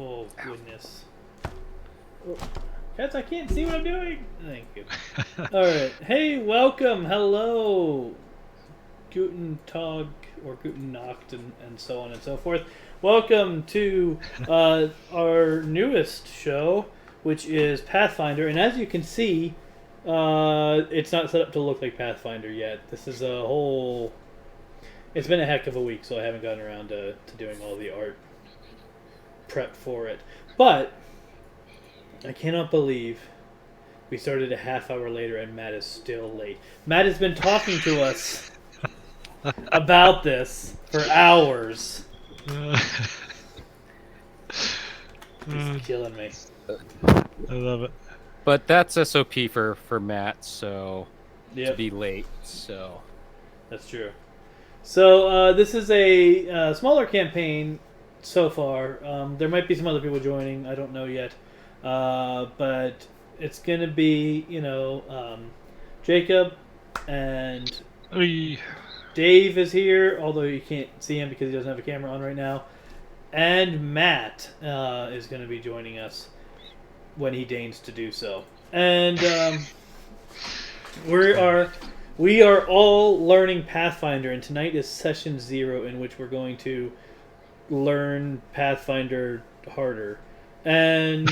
Oh, goodness. Oh. Cats, I can't see what I'm doing. Thank you. Alright. Hey, welcome. Hello. Guten Tag or Guten Nacht and so on and so forth. Welcome to our newest show, which is Pathfinder. And as you can see, it's not set up to look like Pathfinder yet. This is a whole... It's been a heck of a week, so I haven't gotten around to doing all the art prep for it. But I cannot believe we started a half hour later and Matt is still late. Matt has been talking to us about this for hours. He's killing me. I love it. But that's SOP for Matt, so Yep. to be late. So That's true. So this is a smaller campaign so far. There might be some other people joining. I don't know yet. But it's going to be, Jacob and Dave is here, although you can't see him because he doesn't have a camera on right now. And Matt is going to be joining us when he deigns to do so. And we are all learning Pathfinder, and tonight is session 0 in which we're going to learn Pathfinder harder. And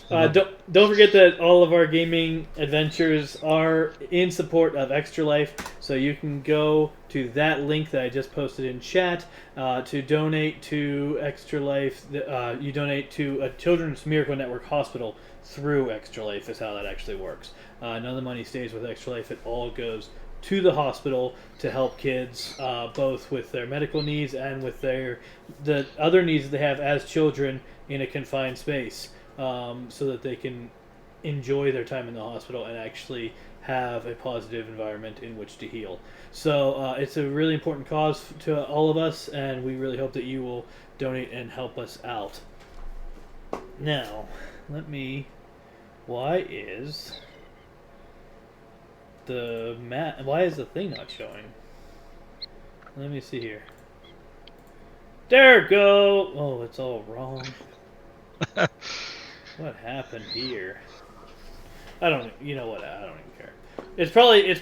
don't forget that all of our gaming adventures are in support of Extra Life, so you can go to that link that I just posted in chat to donate to Extra Life. You donate to a Children's Miracle Network hospital through Extra Life is how that actually works. None of the money stays with Extra Life. It all goes to the hospital to help kids both with their medical needs and with the other needs that they have as children in a confined space, so that they can enjoy their time in the hospital and actually have a positive environment in which to heal. So it's a really important cause to all of us, and we really hope that you will donate and help us out. Now, why is the thing not showing? Let me see here. There we go. Oh, it's all wrong. What happened here? I don't. You know what? I don't even care. It's probably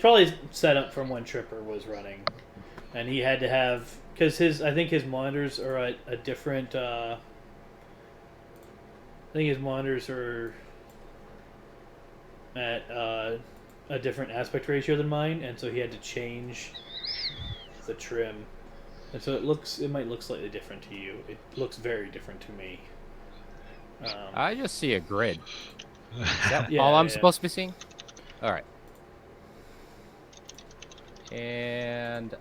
set up from when Tripper was running, and he had to have I think his monitors are at a different. I think his monitors are at a different aspect ratio than mine, and so he had to change the trim, and so it might look slightly different to you. It looks very different to me. I just see a grid. Is that all I'm supposed to be seeing? All right. And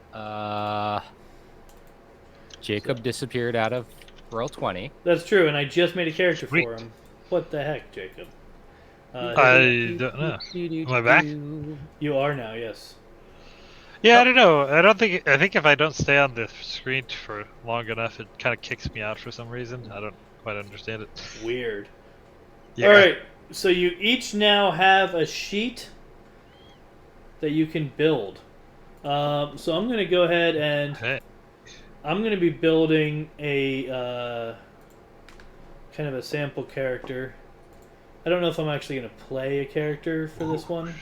Jacob disappeared out of roll 20. That's true, and I just made a character for him. What the heck, Jacob? I don't know. Am I back? You are now, yes. Yeah, I don't know. I think if I don't stay on the screen for long enough, it kind of kicks me out for some reason. I don't quite understand it. Weird. Yeah. Alright, so you each now have a sheet that you can build. So I'm going to go ahead and I'm going to be building a kind of a sample character. I don't know if I'm actually going to play a character for this one.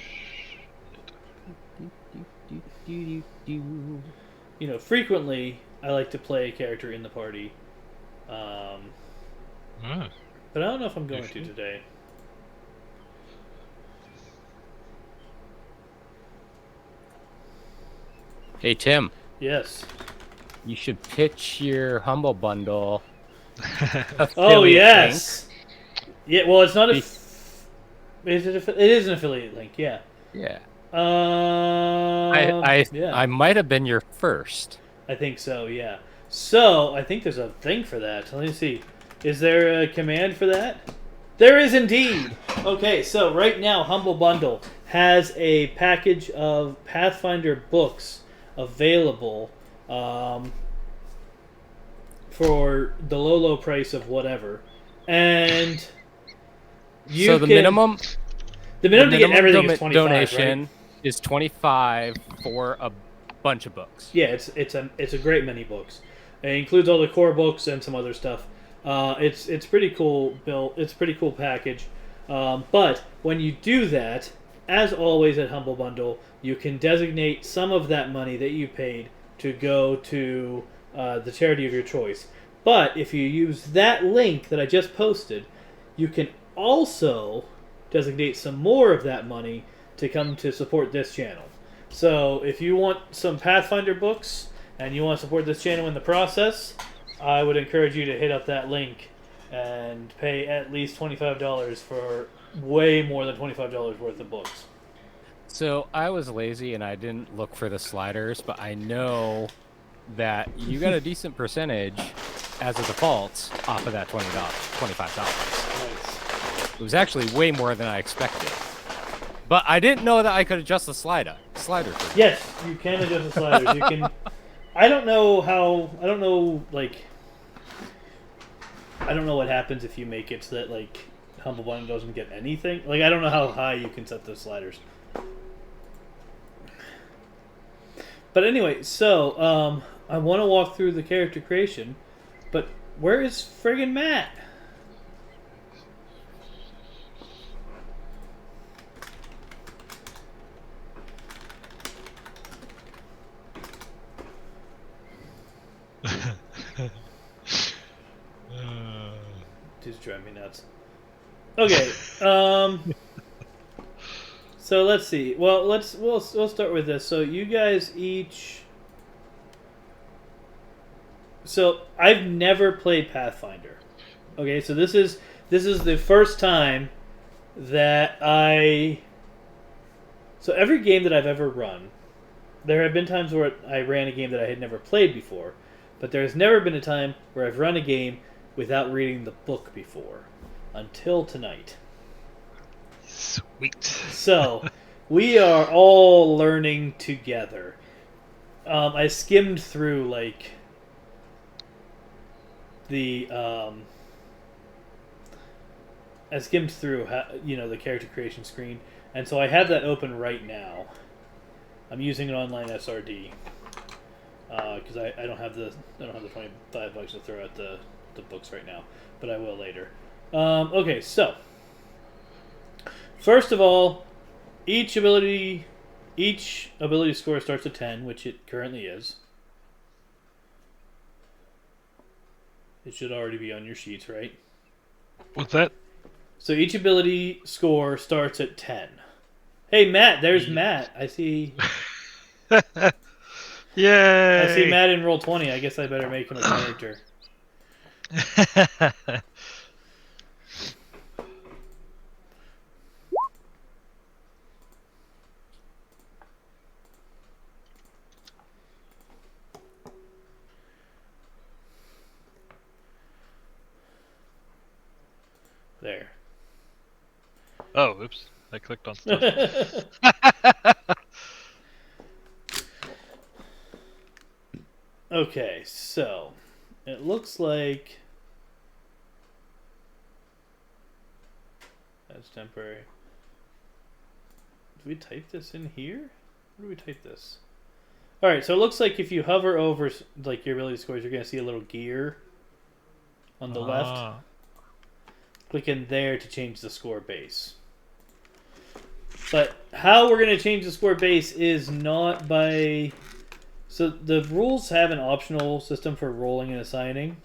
Frequently I like to play a character in the party. But I don't know if I'm going to today. Hey, Tim. Yes. You should pitch your Humble Bundle. Oh, yes. Link. Yeah, well, it's not a... it is an affiliate link, yeah. Yeah. Yeah. I might have been your first. I think so, yeah. So, I think there's a thing for that. Let me see. Is there a command for that? There is indeed! Okay, so right now, Humble Bundle has a package of Pathfinder books available for the low price of whatever. And the minimum to get everything is 25, donation right? is $25 for a bunch of books. Yeah, it's a great many books. It includes all the core books and some other stuff. It's pretty cool build. It's a pretty cool package. But when you do that, as always at Humble Bundle, you can designate some of that money that you paid to go to the charity of your choice. But if you use that link that I just posted, you can also designate some more of that money to come to support this channel. So if you want some Pathfinder books and you want to support this channel in the process, I would encourage you to hit up that link and pay at least $25 for way more than $25 worth of books. So I was lazy and I didn't look for the sliders, but I know that you got a decent percentage as a default off of that $25. Nice. It was actually way more than I expected. But I didn't know that I could adjust the slider for you. Yes, you can adjust the sliders. You can. I don't know how. I don't know what happens if you make it so that Humble Bundle doesn't get anything. I don't know how high you can set those sliders. But anyway, so I want to walk through the character creation, but where is friggin' Matt? Just drive me nuts. Okay. So let's see. Well, we'll start with this. So you guys each. So I've never played Pathfinder. Okay, so this is the first time that I. So every game that I've ever run, there have been times where I ran a game that I had never played before, but there has never been a time where I've run a game without reading the book before, until tonight. Sweet. So, we are all learning together. I skimmed through the the character creation screen, and so I have that open right now. I'm using an online SRD because I don't have the $25 to throw at the books right now, but I will later. Okay, so first of all, each ability score starts at 10, which it currently is. It should already be on your sheets, right? What's that? So each ability score starts at 10. Hey, Matt, there's Matt. I see. Yay! I see Matt in roll 20. I guess I better make him a character. There. Oh, oops. I clicked on stuff. Okay, so it looks like that's temporary. Do we type this in here? Where do we type this? Alright, so it looks like if you hover over your ability scores, you're going to see a little gear on the left. Click in there to change the score base. But how we're going to change the score base is not by... So the rules have an optional system for rolling and assigning.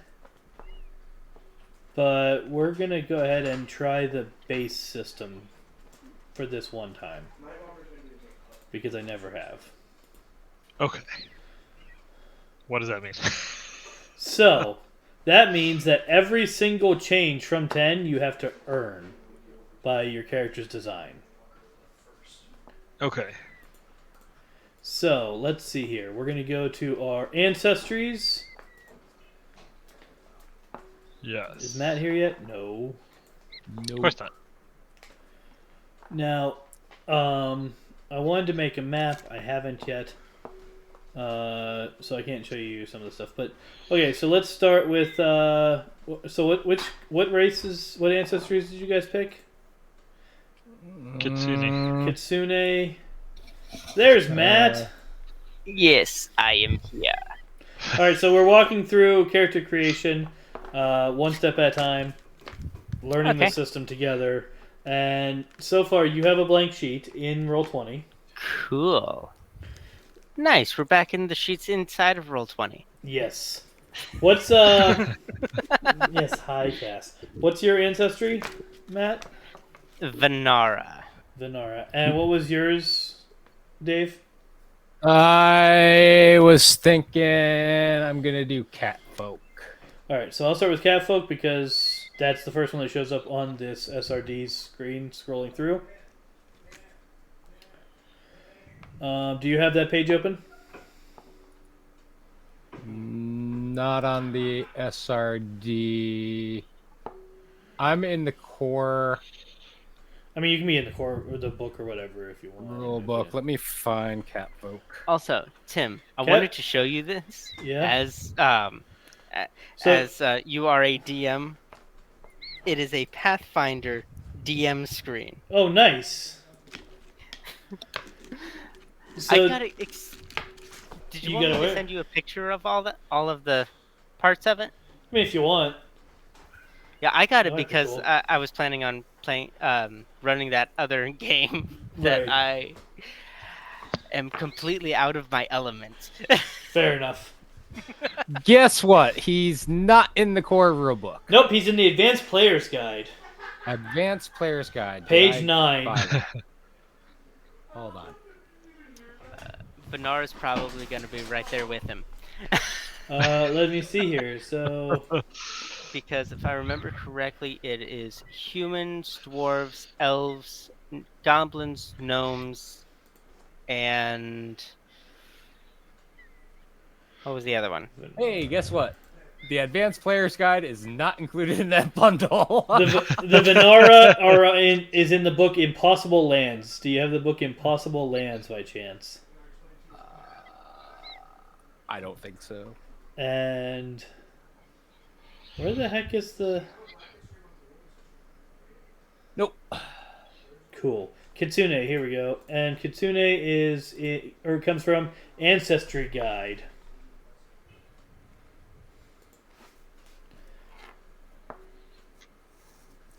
But we're going to go ahead and try the base system for this one time. Because I never have. Okay. What does that mean? So, that means that every single change from 10 you have to earn by your character's design. Okay. So, let's see here. We're going to go to our ancestries. Yes. Is Matt here yet? No. Of course not. Now, I wanted to make a map. I haven't yet. So I can't show you some of the stuff. But, okay, so let's start with... so what races, what ancestries did you guys pick? Kitsune. Kitsune. There's Matt. Yes, I am here. All right, so we're walking through character creation, one step at a time, learning the Okay. system together. And so far, you have a blank sheet in Roll20. Cool. Nice. We're back in the sheets inside of Roll20. Yes. What's Yes, hi, Cass. What's your ancestry, Matt? Vanara. Venara. And what was yours, Dave? I was thinking I'm gonna do cat folk. All right, so I'll start with Catfolk because that's the first one that shows up on this SRD screen scrolling through. Do you have that page open? Not on the SRD. I'm in the core I mean, you can be in the core or the book or whatever if you want. rule book. Let me find cat folk. Also, Tim, I Okay. wanted to show you this Yeah. as So- you are a DM. It is a Pathfinder DM screen. Oh, nice. So, I got it. Did you, You want me got to it? send you a picture of all of the parts of it? I mean, if you want. Yeah, I got it That'd be because cool. I was planning on playing, running that other game that Right. I am completely out of my element. Fair enough. Guess what? He's not in the core rule book. Nope, he's in the Advanced Player's Guide. Advanced Player's Guide. Did Page I 9. find it? Hold on. Vanara's probably going to be right there with him. Let me see here. So, Because if I remember correctly, it is humans, dwarves, elves, goblins, gnomes, and what was the other one? Hey, guess what? The Advanced Player's Guide is not included in that bundle. the Venara is in the book Impossible Lands. Do you have the book Impossible Lands by chance? I don't think so. And where the heck is the... Nope. Cool. Kitsune, here we go. And Kitsune comes from Ancestry Guide.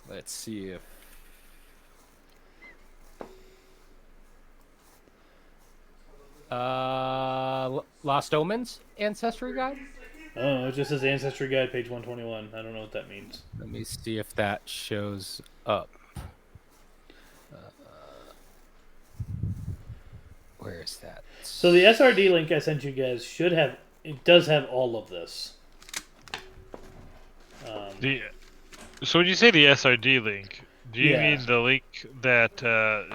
Let's see if Lost Omens Ancestry Guide. Oh, it just says Ancestry Guide, page 121. I don't know what that means. Let me see if that shows up. Where is that? So the SRD link I sent you guys it does have all of this. So when you say the SRD link, do you Yeah. mean the link that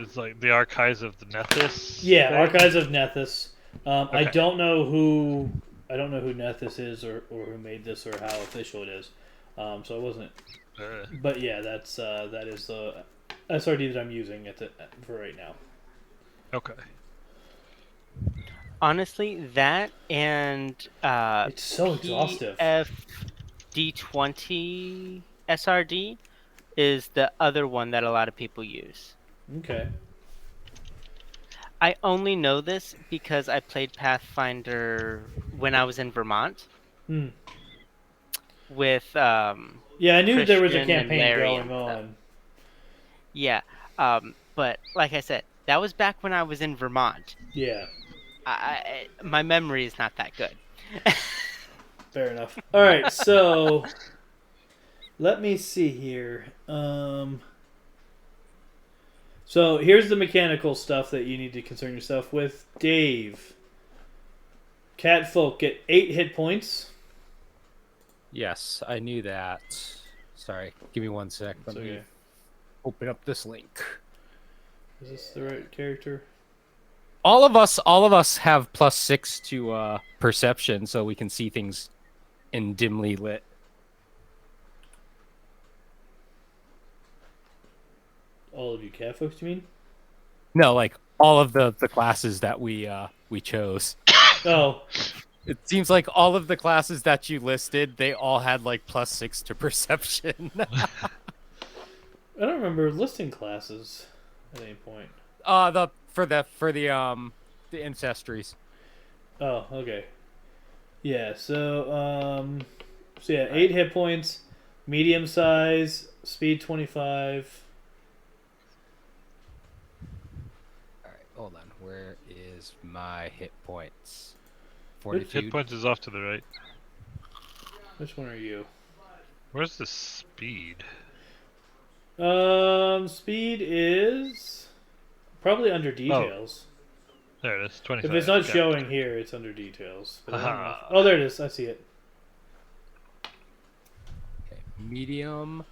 is like the archives of the Nethys? Yeah, thing? Archives of Nethys. I Okay. don't know who Nethys is or who made this or how official it is. So it wasn't. But yeah, that is the SRD that I'm using for right now. Okay. Honestly, that and It's so exhaustive. PFD20 SRD is the other one that a lot of people use. Okay. I only know this because I played Pathfinder when I was in Vermont Hmm. with Yeah, I knew there was a Christian and campaign Larry going and stuff. on. Yeah, but like I said, that was back when I was in Vermont. Yeah, My memory is not that good. fair enough. All right, so let me see here. So here's the mechanical stuff that you need to concern yourself with. Dave, Catfolk get 8 hit points. Yes, I knew that. Sorry, give me 1 sec. Let It's me okay. open up this link. Is this the right character? All of us have +6 to perception, so we can see things in dimly lit. All of you Catfolks, you mean? No, like all of the classes that we chose. Oh, It seems like all of the classes that you listed, they all had like +6 to perception. I don't remember listing classes at any point. For the ancestries. Oh, okay. Yeah. So yeah, 8 hit points, medium size, speed 25. All right, hold on. Where is my hit points? Hit Fortitude. points is off to the right. Which one are you? Where's the speed? Speed is probably under Oh, details. there it is. 25. If it's not Got it. showing here, it's under details. But I don't know. Haha. Oh, there it is. I see it. Okay, medium.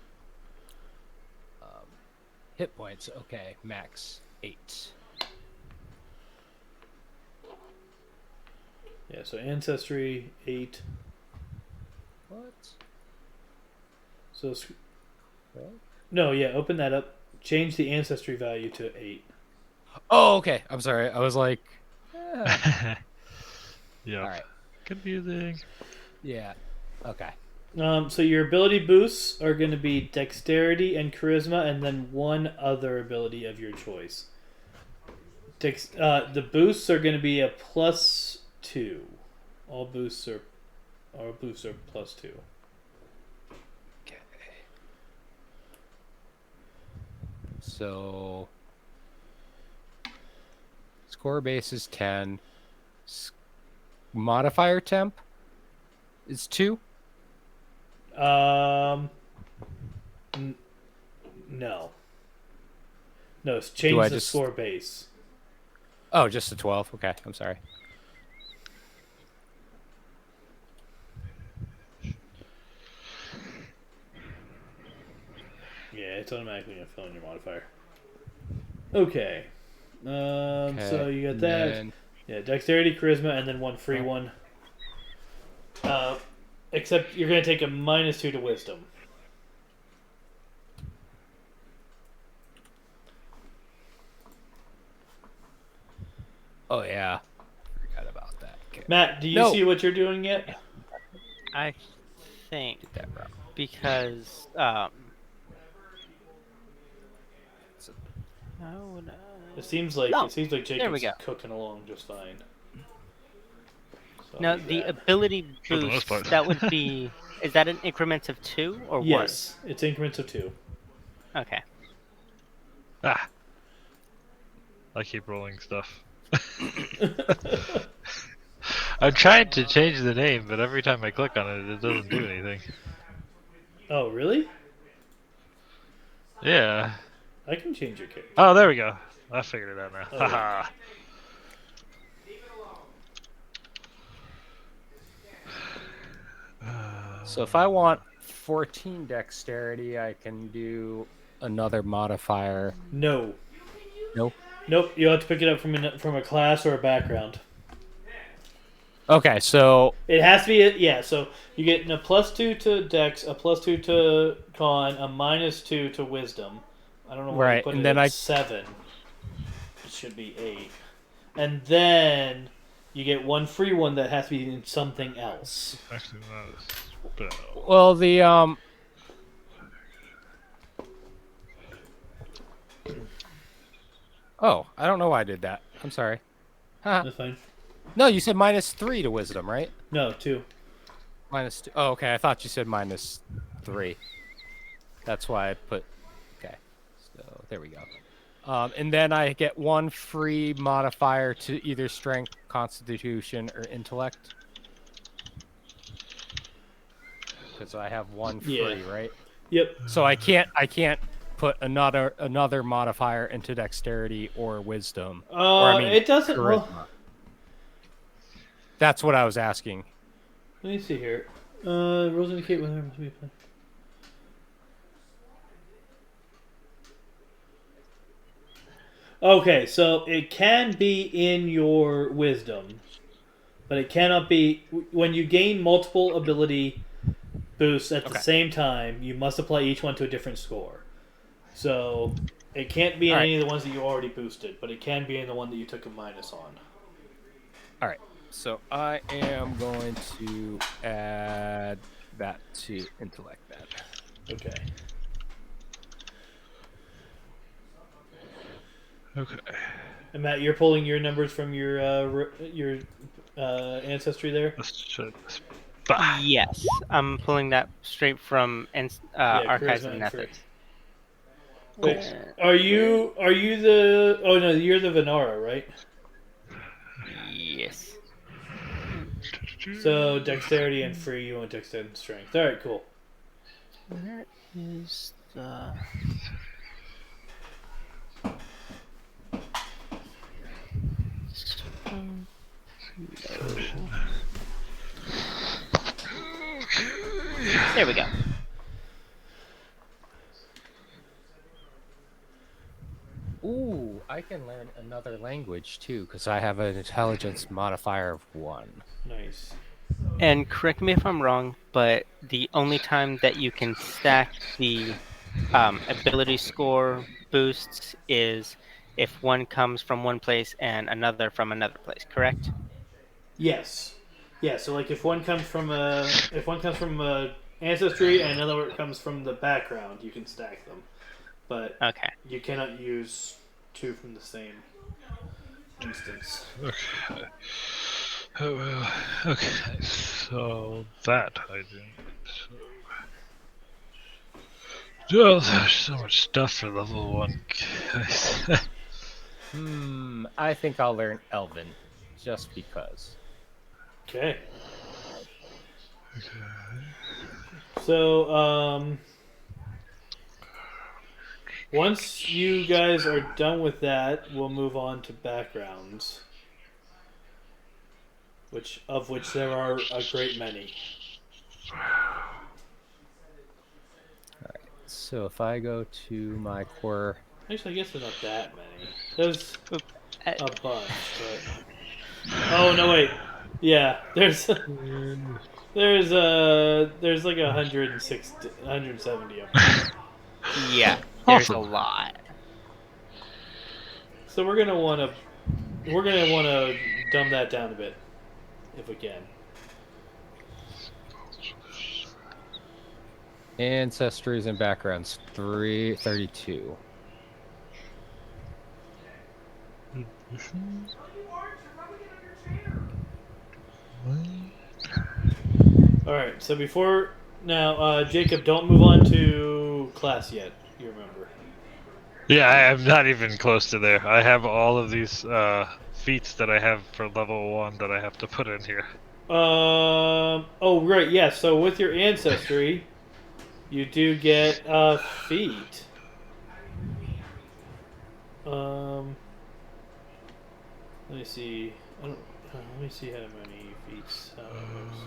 Hit points. Okay, max 8. Yeah. So ancestry 8. What? So What? no, yeah. Open that up. Change the ancestry value to 8. Oh, okay. I'm sorry. I was like, eh. Yep. All right. Confusing. Yeah. Okay. So your ability boosts are going to be dexterity and charisma, and then one other ability of your choice. The boosts are going to be a +2. All boosts are +2. Okay. So score base is 10. Modifier temp is 2. No. No, it's change I the just- score base. Oh, just a 12. Okay, I'm sorry. Yeah, it's automatically going to fill in your modifier. Okay. So you got and that. then- Yeah, dexterity, charisma, and then one free one. Except you're going to take a -2 to wisdom. Oh yeah, forgot about that. Okay. Matt, do you No. see what you're doing yet? I think Get that wrong. because So- how would It seems like No. Jacob's go. cooking along just fine. So now I'll do the that. ability For the most boost part. that would be is that in increments of 2 or Yes, it's increments of 2. 1? Okay. Ah. I keep rolling stuff. I'm trying to change the name, but every time I click on it, it doesn't do anything. Oh, really? Yeah. I can change your character. Oh, there we go. I figured it out now. Oh, yeah. Haha. So if I want 14 dexterity, I can do another modifier. No. Nope. Nope. You have to pick it up from a class or a background. Okay, so It has to be yeah. So you get a +2 to Dex, a +2 to Con, a -2 to Wisdom. I don't know why you Right, put and it then at I- 7. It should be 8, and then you get one free one that has to be in something else. Actually, that is spell. well the Oh, I don't know why I did that. I'm sorry. Huh. That's fine. No, you said -3 to wisdom, right? No, 2. -2. Oh, okay. I thought you said -3. That's why I put. Okay. So there we go. And then I get one free modifier to either strength, constitution, or intellect. Because I have one free, Yeah. right? Yep. So I can't put another modifier into dexterity or wisdom. Or I mean, It doesn't. charisma. Well, That's what I was asking. let me see here. Rules indicate whether it must be played. Okay, so it can be in your wisdom, but it cannot be when you gain multiple ability boosts at the Okay. same time. You must apply each one to a different score. So it can't be in All right. any of the ones that you already boosted, but it can be in the one that you took a minus on. All right. So I am going to add that to intellect then. Okay. Okay. And Matt, you're pulling your numbers from your ancestry there? Let's check this. Bah. Yes, I'm pulling that straight from Yeah, Archives charisma of and free. Methods. Wait, Where- are you the? Oh no, you're the Venara, right? Yes. So dexterity and free. You want dexterity and strength. All right, cool. Where is the? No. There we go. Ooh, I can learn another language too, because I have an intelligence modifier of 1. Nice. And correct me if I'm wrong, but the only time that you can stack the ability score boosts is if one comes from one place and another from another place. Correct? Yes. Yeah. So like if one comes from a ancestry and another one comes from the background, you can stack them, but Okay. you cannot use two from the same instance. Okay. Oh, well. Okay, so that I didn't. Oh, there's so much stuff for level 1. Guys. I think I'll learn Elven, just because. Okay. So once you guys are done with that, we'll move on to backgrounds, which there are a great many. So if I go to my core, Actually, I guess there's not that many. There's Oop. a bunch, but oh no, wait. Yeah, there's there's like 160, 170 of them. Yeah. There's a Awesome. lot. So we're gonna wanna dumb that down a bit, if we can. ancestries and backgrounds, 332. All right. So before now, Jacob, don't move on to class yet. You remember. Yeah, I am not even close to there. I have all of these feats that I have for level 1 that I have to put in here. Oh, right. Yeah. So with your ancestry, you do get feat. Let me see. Let me see how many feats. How it works.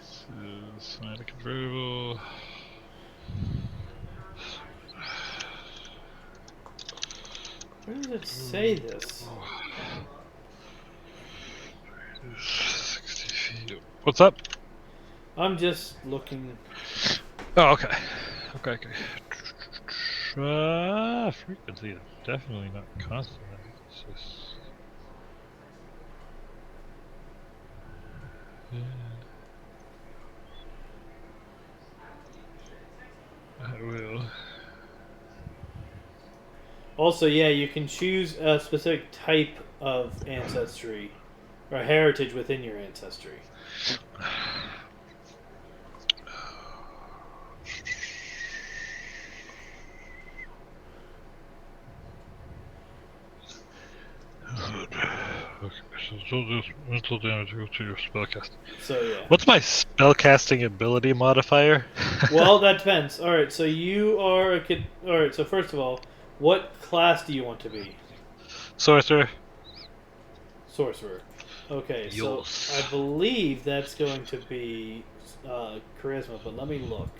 This is not a convertible. Where does it say this? 60 feet. What's up? I'm just looking. Oh, okay. Okay. Frequency is definitely not constant. It's just. I will. Also, yeah, you can choose a specific type of ancestry or heritage within your ancestry. Okay, so this mental damage equal to your spellcasting. So yeah. What's my spellcasting ability modifier? Well, that depends. All right, so you are a kid. All right, so first of all, what class do you want to be? Sorcerer. Sorcerer. Okay, so Yes. I believe that's going to be charisma, but let me look.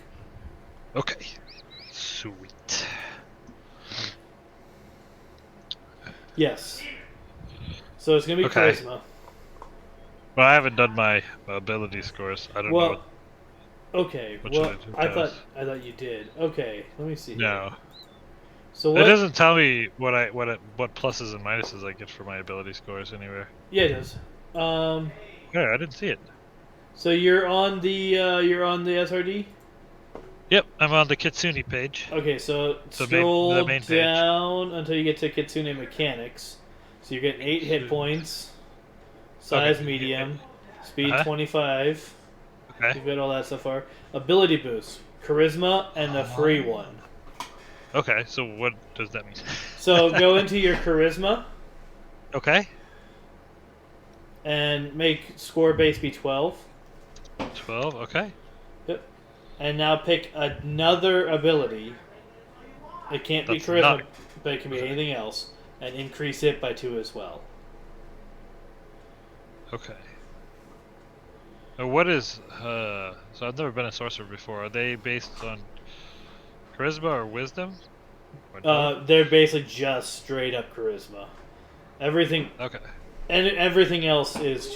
Okay. Sweet. Yes. So it's going to be Okay. charisma. Well, I haven't done my ability scores. I don't know Well, okay. what Well, should I do, I guys? thought you did. Okay, let me see. Here. No. So It what? doesn't tell me what pluses and minuses I get for my ability scores anywhere. Yeah, it does. Yeah, I didn't see it. So you're on the SRD. Yep, I'm on the Kitsune page. Okay, so The scroll main page. down until you get to Kitsune Mechanics. So you're getting 8 hit points. size Okay. medium, speed Uh-huh. 25. Okay. You've got all that so far. Ability boost, charisma, and a free one. Okay, so what does that mean? So go into your charisma Okay. and make score base be 12. 12. Okay. Yep. And now pick another ability. It can't be That's not charisma, but it can be anything else, and increase it by 2 as well. okay. What is so I've never been a sorcerer before. Are they based on charisma or wisdom? Or no? They're basically just straight up charisma. Everything Okay. and everything else is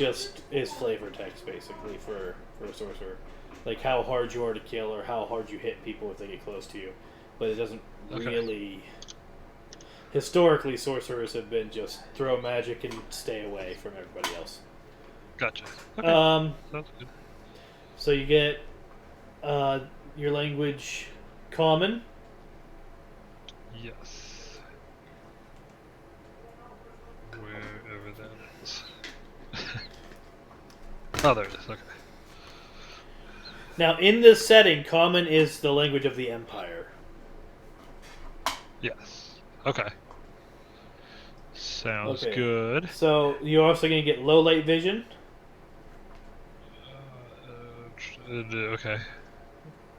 flavor text basically for a sorcerer, like how hard you are to kill or how hard you hit people if they get close to you. But it doesn't Okay. really. Historically, sorcerers have been just throw magic and stay away from everybody else. Gotcha. Okay. Sounds good. So you get your language common. Yes. Wherever that is. Oh, there it is. Okay. Now, in this setting, common is the language of the Empire. Yes. Okay. Sounds Okay. good. So you're also going to get low light vision. Okay.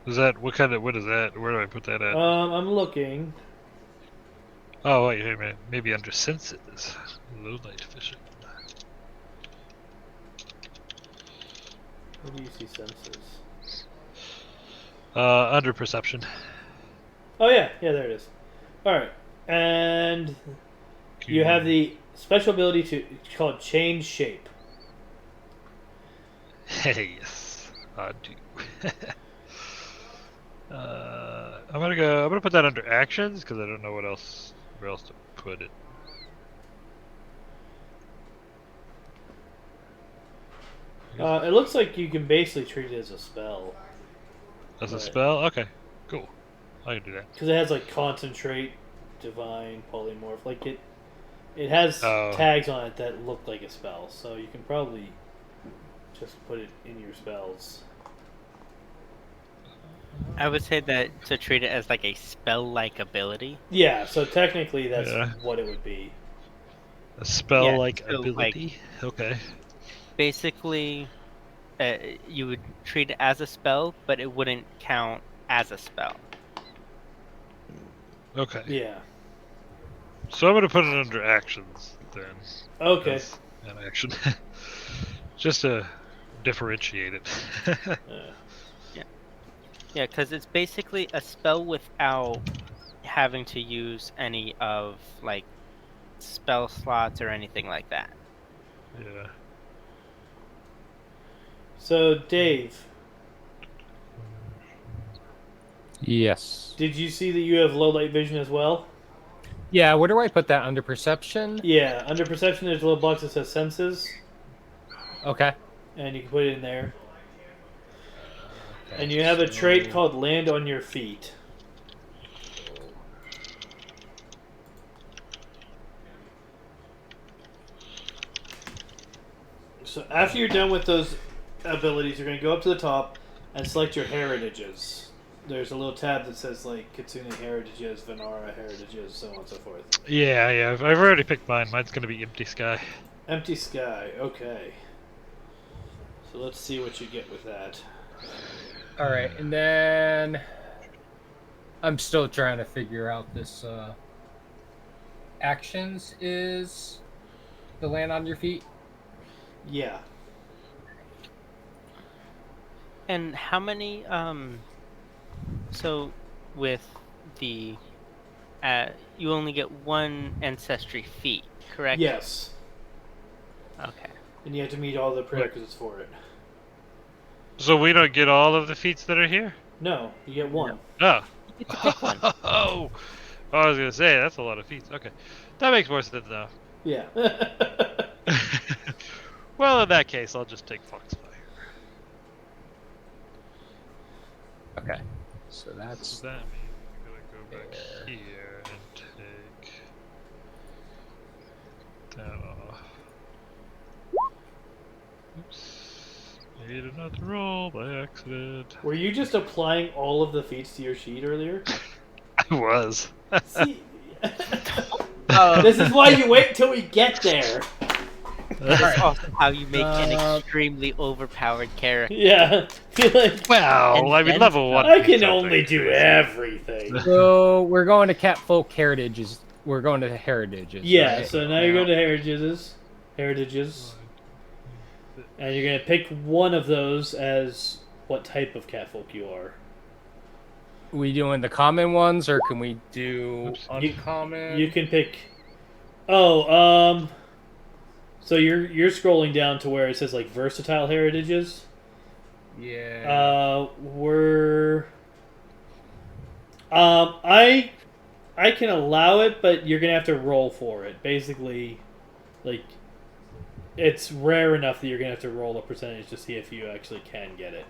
Is that what kind of? What is that? Where do I put that at? I'm looking. Oh wait, hey man, maybe under senses. Low light vision. Where do you see senses? Under perception. Oh yeah, there it is. All right, and you have the special ability to called change shape. Yes, I do. I'm gonna put that under actions because I don't know where else to put it. It looks like you can basically treat it as a spell. As a Right. spell? Okay, cool. I can do that. Because it has like concentrate, divine, polymorph. Like it has Oh. tags on it that look like a spell, so you can probably just put it in your spells. I would say that to treat it as like a spell-like ability. Yeah, so technically that's Yeah. what it would be. A spell-like so, like- ability? Okay. Basically, you would treat it as a spell, but it wouldn't count as a spell. Okay. Yeah. So I'm gonna put it under actions then. Okay. As an action. Just to differentiate it. Yeah, because it's basically a spell without having to use any of like spell slots or anything like that. Yeah. So Dave, Yes. did you see that you have low light vision as well? Yeah, where do I put that? Under perception? Yeah, under perception there's a little box that says senses, Okay. and you can put it in there. And you have a trait called land on your feet. So after you're done with those abilities, you're going to go up to the top and select your heritages. There's a little tab that says like Kitsune heritages, Venara heritages, so on and so forth. Yeah, I've already picked mine. Mine's gonna be Empty Sky. Empty sky, okay. So let's see what you get with that. All right, and then I'm still trying to figure out this. Actions is the land on your feet. Yeah. And how many? So with the, you only get one ancestry feat, correct? Yes. Okay. And you have to meet all the prerequisites for it. So we don't get all of the feats that are here? No, you get one. Oh. You get to pick one. Oh, I was gonna say that's a lot of feats. Okay, that makes more sense now. Yeah. Well, in that case, I'll just take Foxfire. Okay. So that's So that means I'm gonna go back here and take that off. Made another roll by accident. Were you just applying all of the feats to your sheet earlier? I was. See, Oh, this is why you wait till we get there. that is also how you make an Uh, extremely overpowered character. Yeah, like Well, I mean, then level some. 1. I can means only something do crazy. everything. So we're going to Catfolk Heritages. We're going to Heritages. Yeah, right? so now you're going to heritages, and you're gonna pick one of those as what type of catfolk you are. We doing the common ones, or can we do Oops. uncommon? You can pick. Oh, so you're scrolling down to where it says like versatile heritages. Yeah. We're. I can allow it, but you're gonna have to roll for it. Basically, like it's rare enough that you're gonna have to roll a percentage to see if you actually can get it.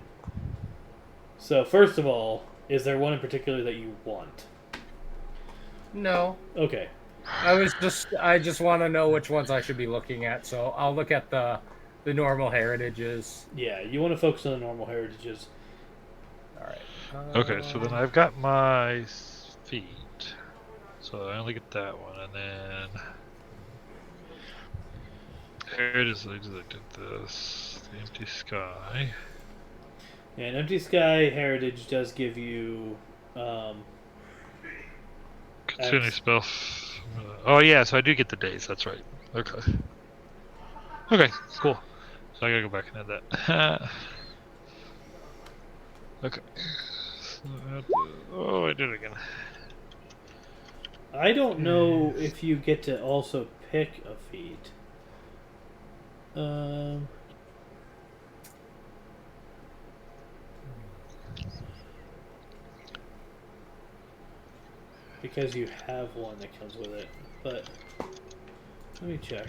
So first of all, is there one in particular that you want? No. Okay. I just want to know which ones I should be looking at, so I'll look at the normal heritages. Yeah, you want to focus on the normal heritages. All right. Okay, so then I've got my feet. So I only get that one, and then heritage leads like this. The empty sky. Yeah, an empty sky heritage does give you. Continue X. spell. Oh yeah, so I do get the days. That's right. Okay. Okay, cool. So I gotta go back and add that. Okay. So oh, I did it again. I don't know if you get to also pick a feat. Because you have one that comes with it, but let me check.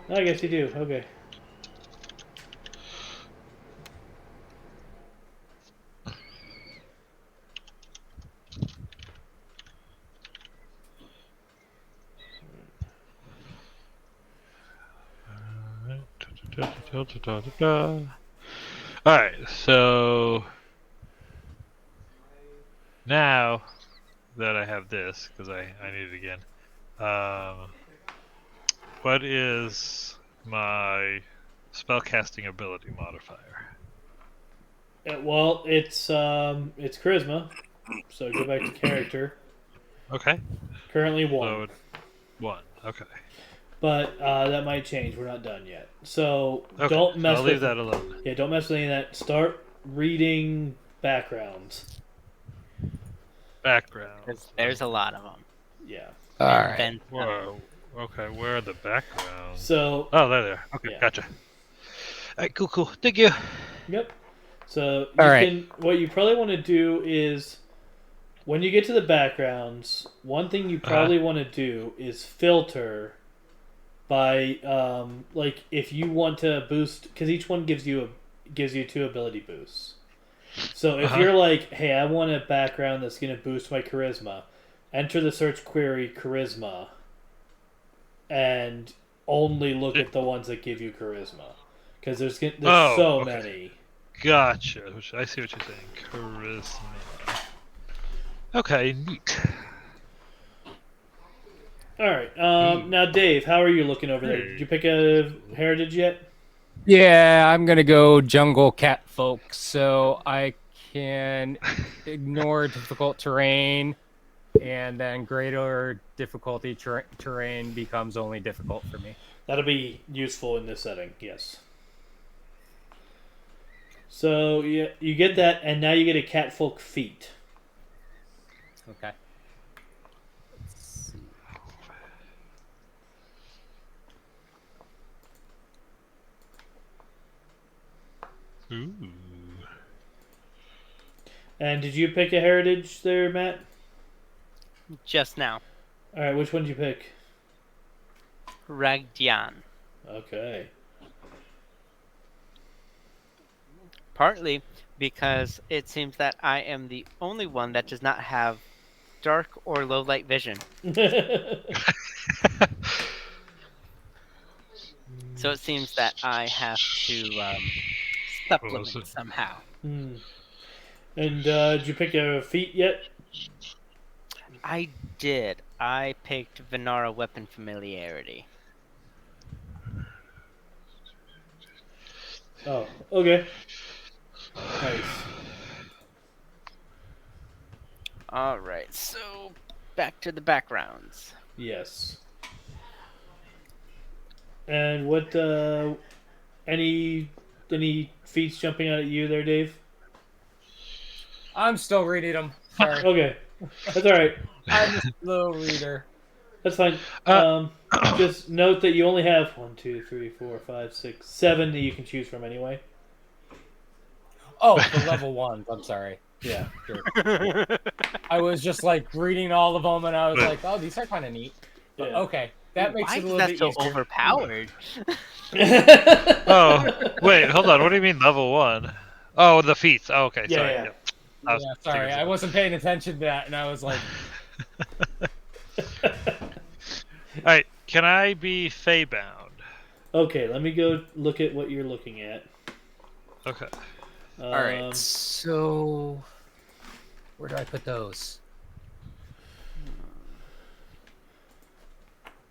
I guess you do. Okay. Alright, so now that I have this, because I need it again, what is my spellcasting ability modifier? Well, it's charisma, so go back to character. Okay, Currently so one, 1. Okay. but that might change. We're not done yet, so Okay, don't so mess I'll with leave that alone. Yeah, don't mess with any of that. Start reading backgrounds. Background. There's a lot of them. Yeah. All And right. then some. Whoa. Okay, where are the backgrounds? So. Oh, there. Okay, Yeah. gotcha. Alright, cool. Thank you. Yep. So All right. what you probably want to do is when you get to the backgrounds, one thing you probably want to do is filter by like if you want to boost because each one gives you 2 ability boosts. So if you're like, hey, I want a background that's going to boost my charisma, enter the search query charisma and only look at the ones that give you charisma because there's so okay. many. Gotcha. I see what you're saying. Charisma. Okay, neat. All right. Now, Dave, how are you looking over there? Did you pick a heritage yet? Yeah, I'm gonna go jungle cat folk, so I can ignore difficult terrain, and then greater difficulty terrain becomes only difficult for me. That'll be useful in this setting. Yes. So you get that, and now you get a catfolk feat. Okay. Let's see. Ooh. And did you pick a heritage there, Matt? Just now. All right. Which one did you pick? Ragdian. Okay. Partly because it seems that I am the only one that does not have dark or low light vision. So it seems that I have to supplement somehow. And did you pick a feat yet? I did. I picked Venara Weapon Familiarity. Oh, okay. Nice. All right, so back to the backgrounds. Yes. And what? Any feats jumping out at you there, Dave? I'm still reading them. Sorry. Okay, that's all right. I'm a slow reader. That's fine. Just note that you only have 1, 2, 3, 4, 5, 6, 7 that you can choose from anyway. Oh, the level ones. I'm sorry. Yeah. Sure. I was just like reading all of them, and I was like, "Oh, these are kind of neat." But, Yeah. okay, that makes Why it a is little that bit so easier. overpowered? Oh, wait, hold on. What do you mean level 1? Oh, the feats. Oh, okay, sorry. Yeah. Yep. I was Yeah, sorry, thinking I wasn't paying attention to that, and I was like, Alright, can I be Feybound? Okay, let me go look at what you're looking at. Okay. "All right, so where do I put those?"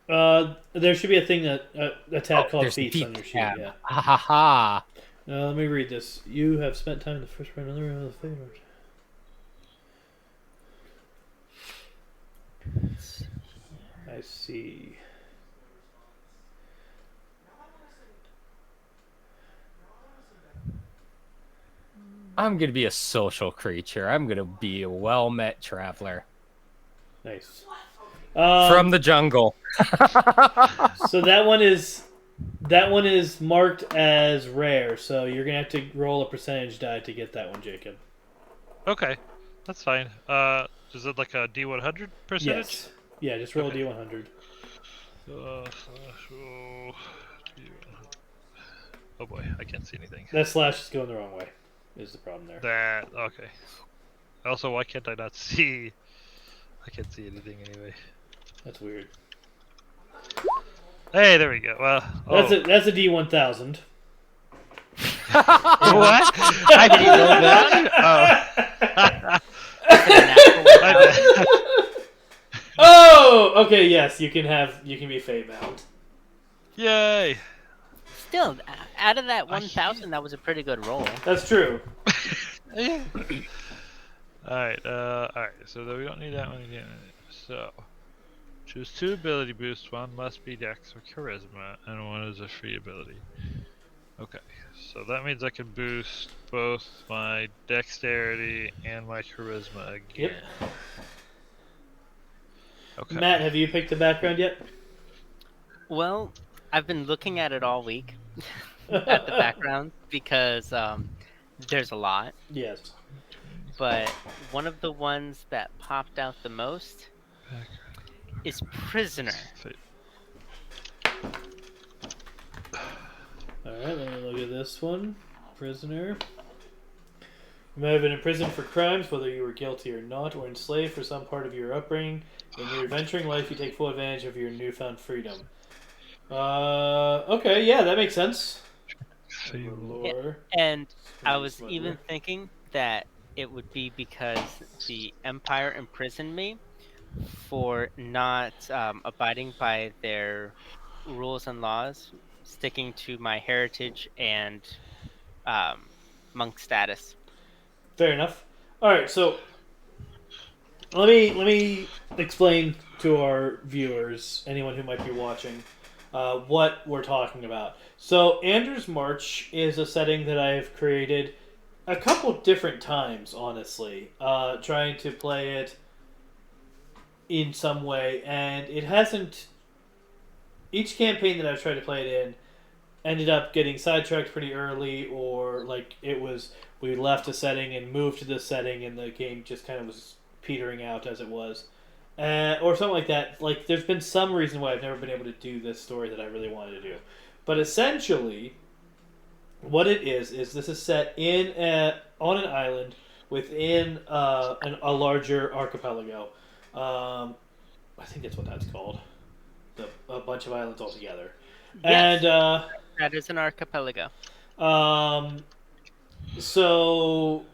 There should be a thing that a tab called there's the feats on feat your sheet. tab. Yeah. Ha ha ha! Let me read this. You have spent time in the first round of the room of the favors. I see. I'm gonna be a social creature. I'm gonna be a well-met traveler Nice. from the jungle. So that one is marked as rare. So you're gonna have to roll a percentage die to get that one, Jacob. Okay, that's fine. Is it like a D100 percentage? Yes. Yeah, just roll Okay. D100. Oh boy, I can't see anything. That slash is going the wrong way. Is the problem there? That okay. Also, why can't I not see? I can't see anything anyway. That's weird. Hey, there we go. Well, That's a D1000. What? I didn't know that. Oh, okay. Yes, you can be fade bound. Yay! Still, out of that 1,000, that was a pretty good roll. That's true. Yeah. Alright, so we don't need that one again. So, choose 2 ability boosts, 1 must be Dex or Charisma, and 1 is a free ability. Okay, so that means I can boost both my Dexterity and my Charisma again. Yep. Okay. Matt, have you picked the background yet? Well, I've been looking at it all week, at the background, because there's a lot. Yes. But one of the ones that popped out the most is Prisoner. Alright, let me look at this one. Prisoner. You may have been imprisoned for crimes, whether you were guilty or not, or enslaved for some part of your upbringing. In your adventuring life, you take full advantage of your newfound freedom. Okay, yeah, that makes sense. Lore. And I was even thinking that it would be because the Empire imprisoned me for not abiding by their rules and laws, sticking to my heritage and monk status. Fair enough. Alright, so let me explain to our viewers, anyone who might be watching, what we're talking about. So, Anders March is a setting that I've created a couple different times, honestly, trying to play it in some way, and it hasn't. Each campaign that I've tried to play it in ended up getting sidetracked pretty early, or like we left a setting and moved to this setting, and the game just kind of was petering out as it was. Or something like that. Like, there's been some reason why I've never been able to do this story that I really wanted to do. But essentially, what it is this is set on an island within a larger archipelago. I think that's what that's called. A bunch of islands all together. Yes, And that is an archipelago. um, so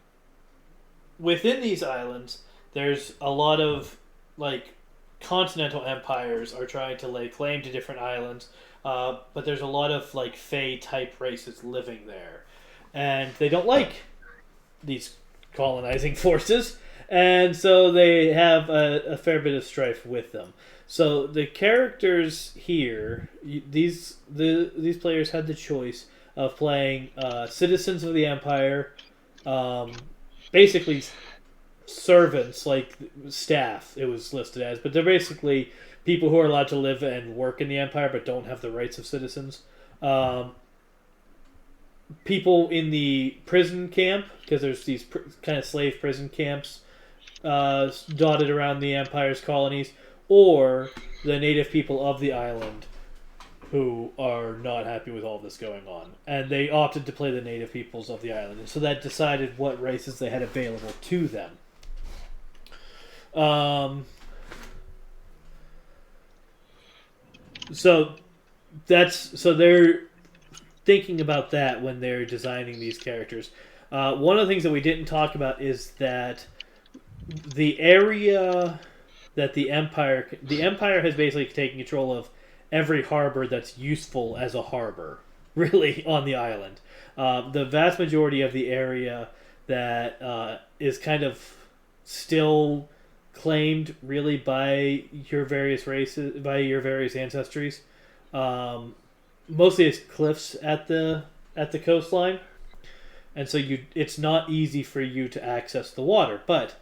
within these islands, there's a lot of like continental empires are trying to lay claim to different islands, but there's a lot of like Fey type races living there, and they don't like these colonizing forces, and so they have a fair bit of strife with them. So the characters here, these players had the choice of playing citizens of the empire, um, basically servants, like staff. It was listed as, but they're basically people who are allowed to live and work in the empire but don't have the rights of citizens. Um, People in the prison camp, because there's these kind of slave prison camps dotted around the Empire's colonies, or the native people of the island who are not happy with all this going on. And they opted to play the native peoples of the island. And so that decided what races they had available to them. So they're thinking about that when they're designing these characters. One of the things that we didn't talk about is that the area that the empire has basically taken control of every harbor that's useful as a harbor, really, on the island. The vast majority of the area that is kind of still claimed really by your various races, by your various ancestries. Mostly it's cliffs at the coastline, and so it's not easy for you to access the water. But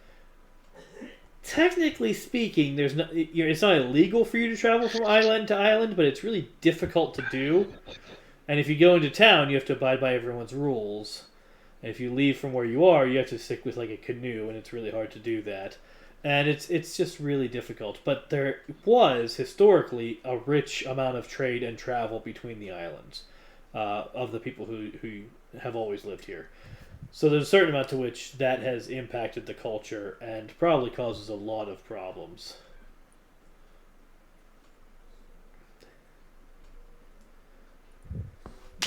technically speaking, it's not illegal for you to travel from island to island, but it's really difficult to do. And if you go into town, you have to abide by everyone's rules. And if you leave from where you are, you have to stick with like a canoe, and it's really hard to do that. And it's just really difficult. But there was historically a rich amount of trade and travel between the islands of the people who have always lived here. So there's a certain amount to which that has impacted the culture and probably causes a lot of problems.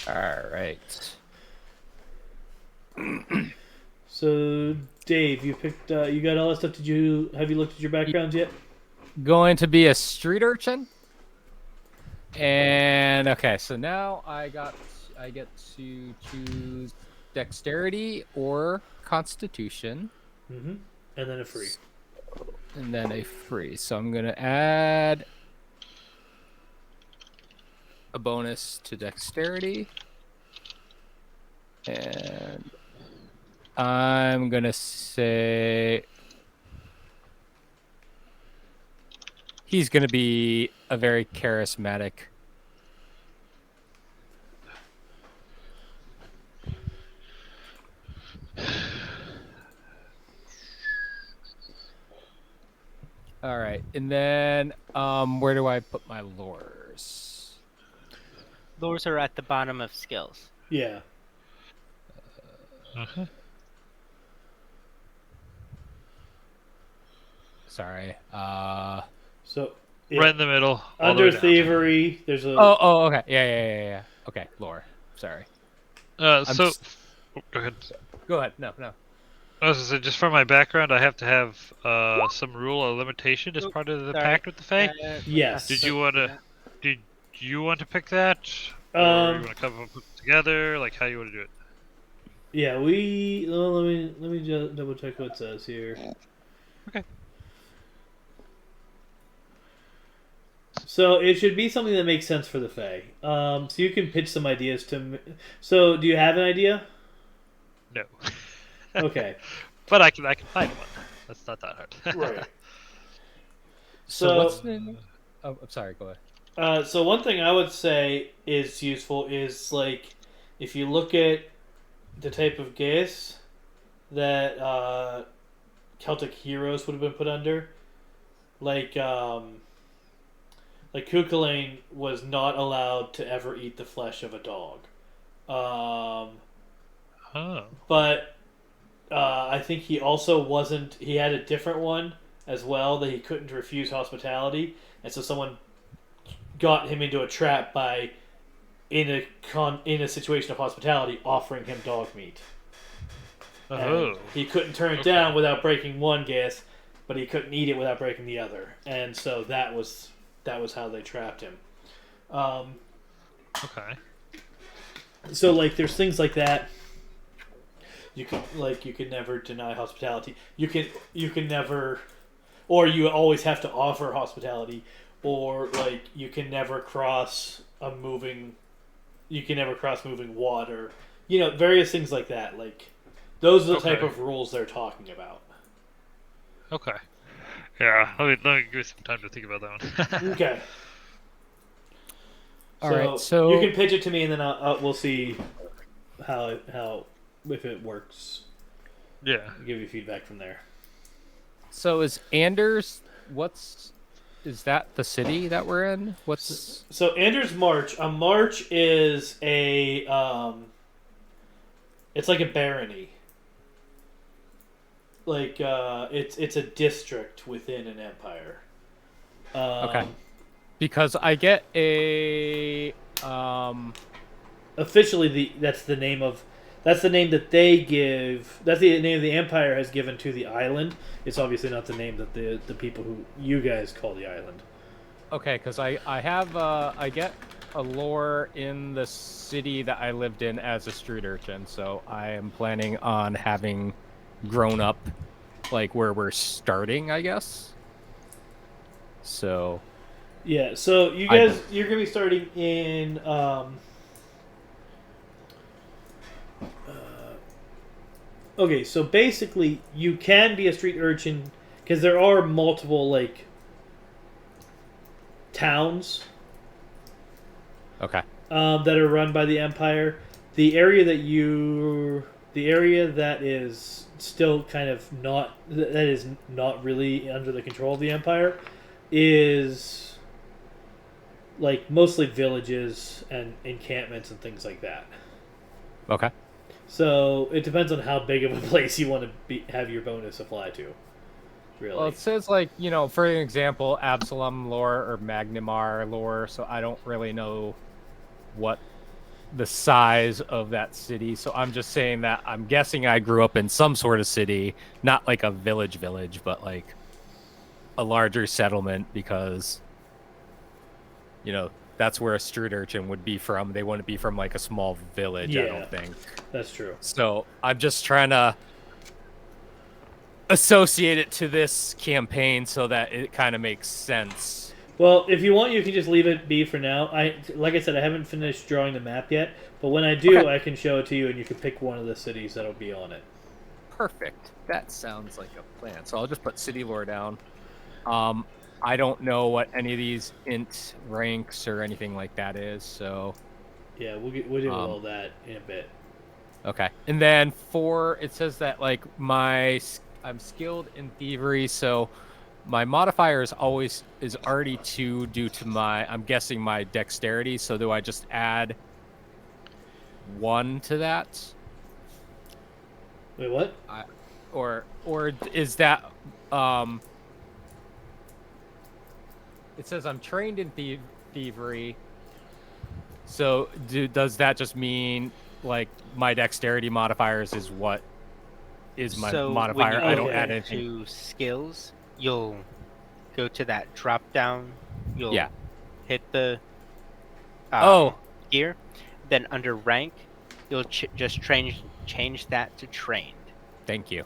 All right. So, Dave, you picked. You got all that stuff. Have you looked at your backgrounds yet? Going to be a street urchin. And okay, so now I get to choose dexterity or constitution. Mm-hmm. And then a free. And then a free. So I'm gonna add a bonus to dexterity. And I'm gonna say he's gonna be a very charismatic. All right, and then where do I put my lures? Lures are at the bottom of skills. Yeah. Sorry. So yeah. Right in the middle. all the Under way down. thievery, there's a. Oh, okay. Yeah. Okay, lore. Sorry. Oh, go ahead. Go ahead. No. I was gonna say, just from my background, I have to have some rule or limitation as part of the Sorry. pact with the Fae. Yes. Did you want to pick that? Or you want to come up together? Like, how you want to do it? Yeah, let me just double check what it says here. Okay. So it should be something that makes sense for the Fae. So you can pitch some ideas to. So do you have an idea? No. Okay. But I can find one. That's not that hard. Right. So what's the... Oh, I'm sorry. Go ahead. So one thing I would say is useful is like if you look at the type of geas that Celtic heroes would have been put under, like Cuchulainn was not allowed to ever eat the flesh of a dog. But I think he also wasn't. He had a different one as well that he couldn't refuse hospitality, and so someone got him into a trap by in a situation of hospitality offering him dog meat. And Oh. he couldn't turn it down without breaking one guess, but he couldn't eat it without breaking the other, and so that was how they trapped him. Okay. So like, there's things like that. You could never deny hospitality. You can never, or you always have to offer hospitality, or like you can never cross moving water. Various things like that. Like those are the type of rules they're talking about. Okay. Yeah, let me give you some time to think about that one. Okay. All right, so you can pitch it to me, and then we'll see how if it works. Yeah. I'll give you feedback from there. So is Anders? Is that the city that we're in? So Anders March? A march is a it's like a barony. Like it's a district within an empire. Okay. Because I get a officially that's the name that they give. That's the name the empire has given to the island. It's obviously not the name that the people who you guys call the island. Okay, because I get a lore in the city that I lived in as a street urchin, so I am planning on having grown up like where we're starting, I guess. So yeah, so you guys you're gonna be starting in okay, so basically you can be a street urchin because there are multiple like towns okay. That are run by the Empire. The area that is still kind of that is not really under the control of the Empire is like mostly villages and encampments and things like that. Okay. So it depends on how big of a place you want to have your bonus apply to. Really. Well, it says like, for an example, Absalom lore or Magnimar lore, so I don't really know what the size of that city. So I'm just saying that I'm guessing I grew up in some sort of city, not like a village, but like a larger settlement because, that's where a street urchin would be from. They wouldn't be from like a small village, I don't think. That's true. So I'm just trying to associate it to this campaign so that it kind of makes sense. Well, if you want, you can just leave it be for now. Like I said, I haven't finished drawing the map yet, but when I do, I can show it to you, and you can pick one of the cities that'll be on it. Perfect. That sounds like a plan. So I'll just put city lore down. I don't know what any of these int ranks or anything like that is, so yeah, we'll do all that in a bit. Okay, and then it says that like I'm skilled in thievery, so my modifier is already 2 due to I'm guessing my dexterity. So do I just add 1 to that? Wait, what? Or is that it says I'm trained in thievery. So does that just mean like my dexterity modifiers is what is my modifier? I don't add anything to skills. You'll go to that drop down. You'll hit the gear. Then under rank, you'll just change that to trained. Thank you.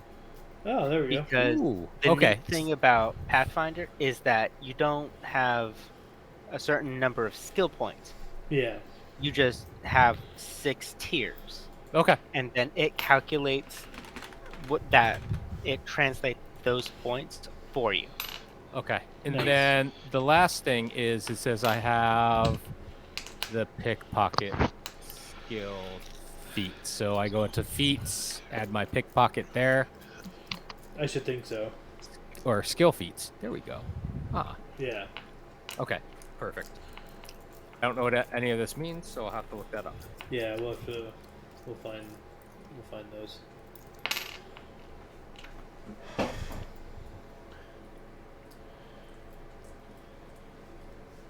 Oh, there we go. Because the neat thing about Pathfinder is that you don't have a certain number of skill points. Yeah. You just have 6 tiers. Okay. And then it calculates it translates those points for you. Okay. And then the last thing is it says I have the pickpocket skill feat. So I go into feats, add my pickpocket there. I should think so. Or skill feats. There we go. Yeah. Okay. Perfect. I don't know what any of this means, so I'll have to look that up. Yeah, we'll find those.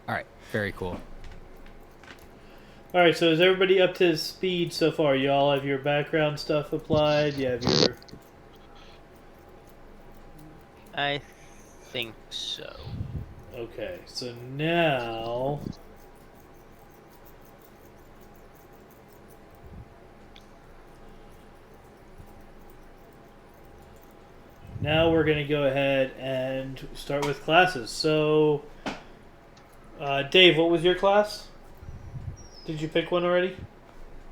All right, very cool. All right, so is everybody up to speed so far? You all have your background stuff applied. You have your. I think so. Okay, so now. Now we're going to go ahead and start with classes. So, Dave, what was your class? Did you pick one already?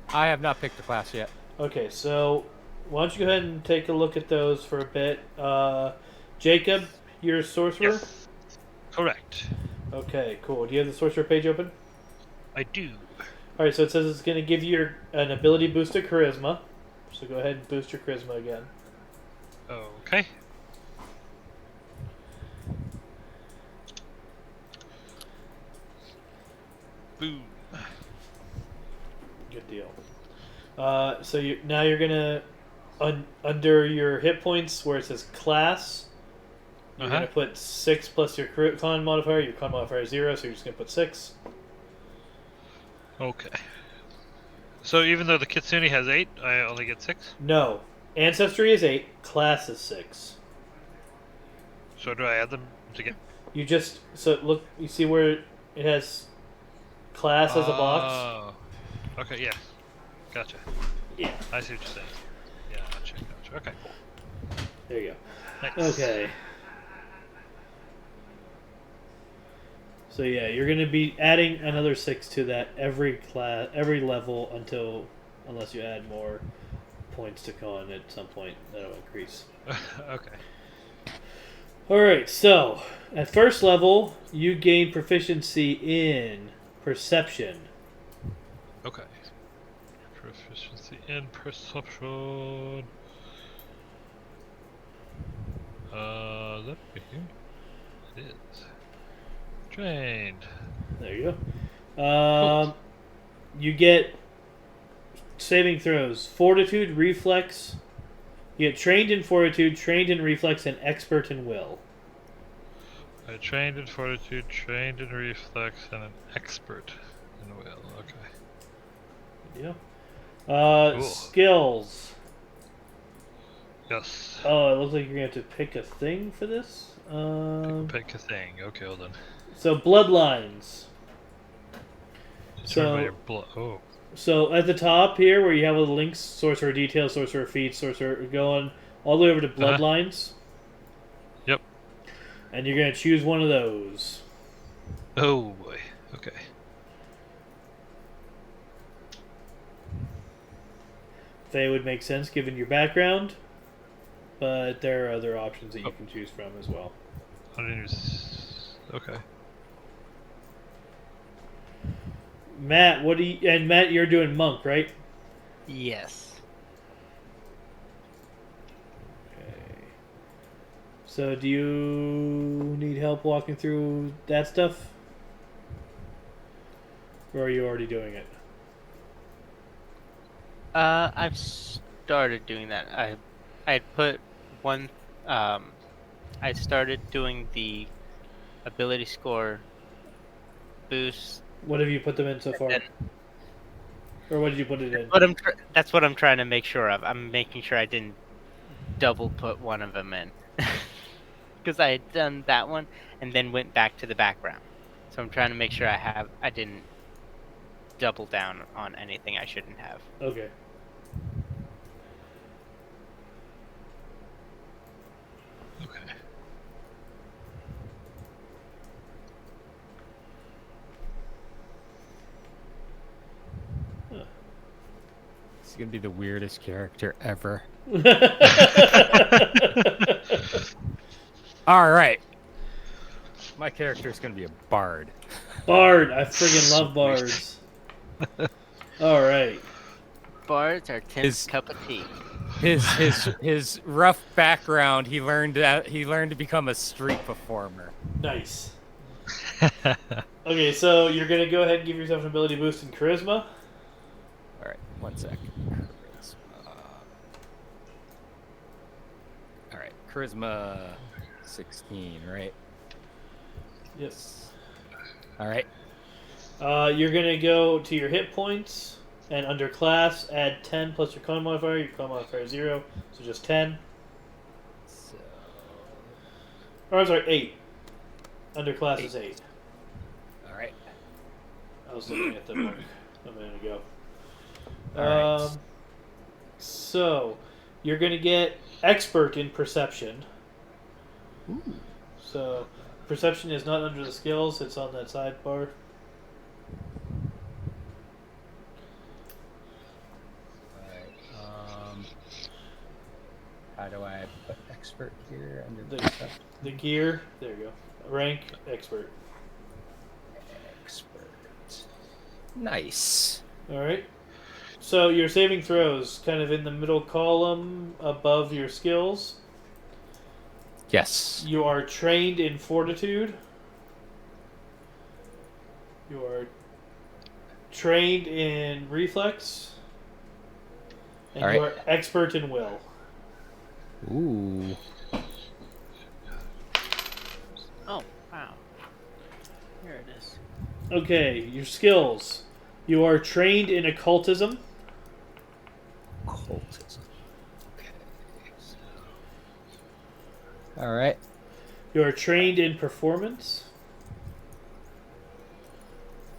I have not picked a class yet. Okay, so why don't you go ahead and take a look at those for a bit. Jacob, you're a sorcerer? Yes. Correct. Okay, cool. Do you have the sorcerer page open? I do. Alright, so it says it's going to give you an ability boost to charisma. So go ahead and boost your charisma again. Okay. Boom. Good deal. So now you're gonna under your hit points where it says class, you're gonna put 6 plus your con modifier. Your con modifier is 0, so you're just gonna put 6. Okay. So even though the Kitsune has 8, I only get 6? No, ancestry is 8, class is 6. So do I add them together? You just look. You see where it has class as a box. Oh. Okay. Yeah. Gotcha. Yeah. I see what you're saying. Yeah. Gotcha. Okay. Cool. There you go. Thanks. Okay. So yeah, you're going to be adding another 6 to that every level unless you add more points to con at some point. That'll increase. Okay. All right. So at first level, you gain proficiency in perception. Okay. Proficiency in perception. Let me. It is. Trained. There you go. You get saving throws: fortitude, reflex. You get trained in fortitude, trained in reflex, and expert in will. I trained in fortitude, trained in reflex, and an expert in will. Okay. Yeah. Cool. Skills. Yes. Oh, it looks like you're gonna have to pick a thing for this. Pick a thing. Okay, hold on. So bloodlines. Determine by your blood. Oh. So at the top here, where you have all the links, sorcerer details, sorcerer feats, sorcerer, going all the way over to bloodlines. Yep. And you're gonna choose one of those. Oh boy. Okay. They would make sense given your background, but there are other options that you can choose from as well. Okay. Matt, Matt, you're doing monk, right? Yes. Okay. So do you need help walking through that stuff? Or are you already doing it? I've started doing that. I put one. I started doing the ability score boost. What have you put them in so far? Or what did you put it in? That's what I'm trying to make sure of. I'm making sure I didn't double put one of them in. Because I had done that one and then went back to the background. So I'm trying to make sure I didn't double down on anything I shouldn't have. Okay. Okay. It's gonna be the weirdest character ever. All right. My character is gonna be a bard. Bard. I friggin' love bards. All right. Bards are Tim's cup of tea. His rough background. He learned to become a street performer. Nice. Okay, so you're gonna go ahead and give yourself an ability boost in charisma. All right, one sec. All right, charisma 16, right? Yes. All right. You're gonna go to your hit points, and under class, add 10 plus your con modifier. Your con modifier is 0, so just 10. So Or I'm sorry, 8. Under class 8. is 8. All right. I was looking at the book a minute ago. All right. So, you're gonna get expert in perception. Ooh. So, perception is not under the skills; it's on that sidebar. How do I put expert here under The gear. There you go. Rank expert. expert? Nice. All right. So your saving throws kind of in the middle column above your skills. Yes. You are trained in fortitude. You are trained in reflex. And All you right. are expert in will. Ooh. Oh, wow. Here it is. Okay, your skills. You are trained in occultism. Occultism. Okay. All right. You are trained in performance.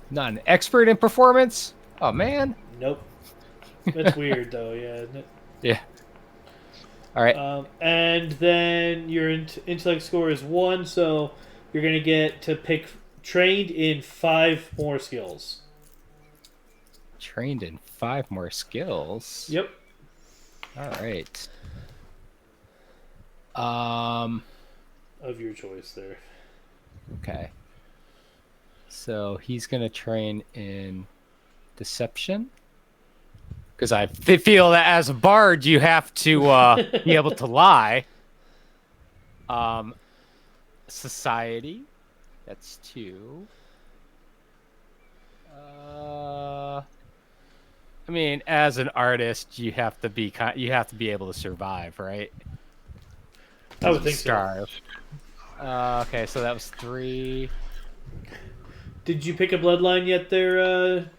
Not an expert in performance? Oh, man. Nope. That's weird, though, yeah, isn't it? Yeah. All right. And then your intellect score is 1, so you're going to get to pick trained in 5 more skills. Trained in 5 more skills. Yep. All right. Of your choice there. Okay. So he's going to train in deception. Because I feel that as a bard, you have to be able to lie. Society. That's 2. I mean, as an artist, you have to be able to survive, right? I would think so. Starve. Okay, so that was 3. Did you pick a bloodline yet there?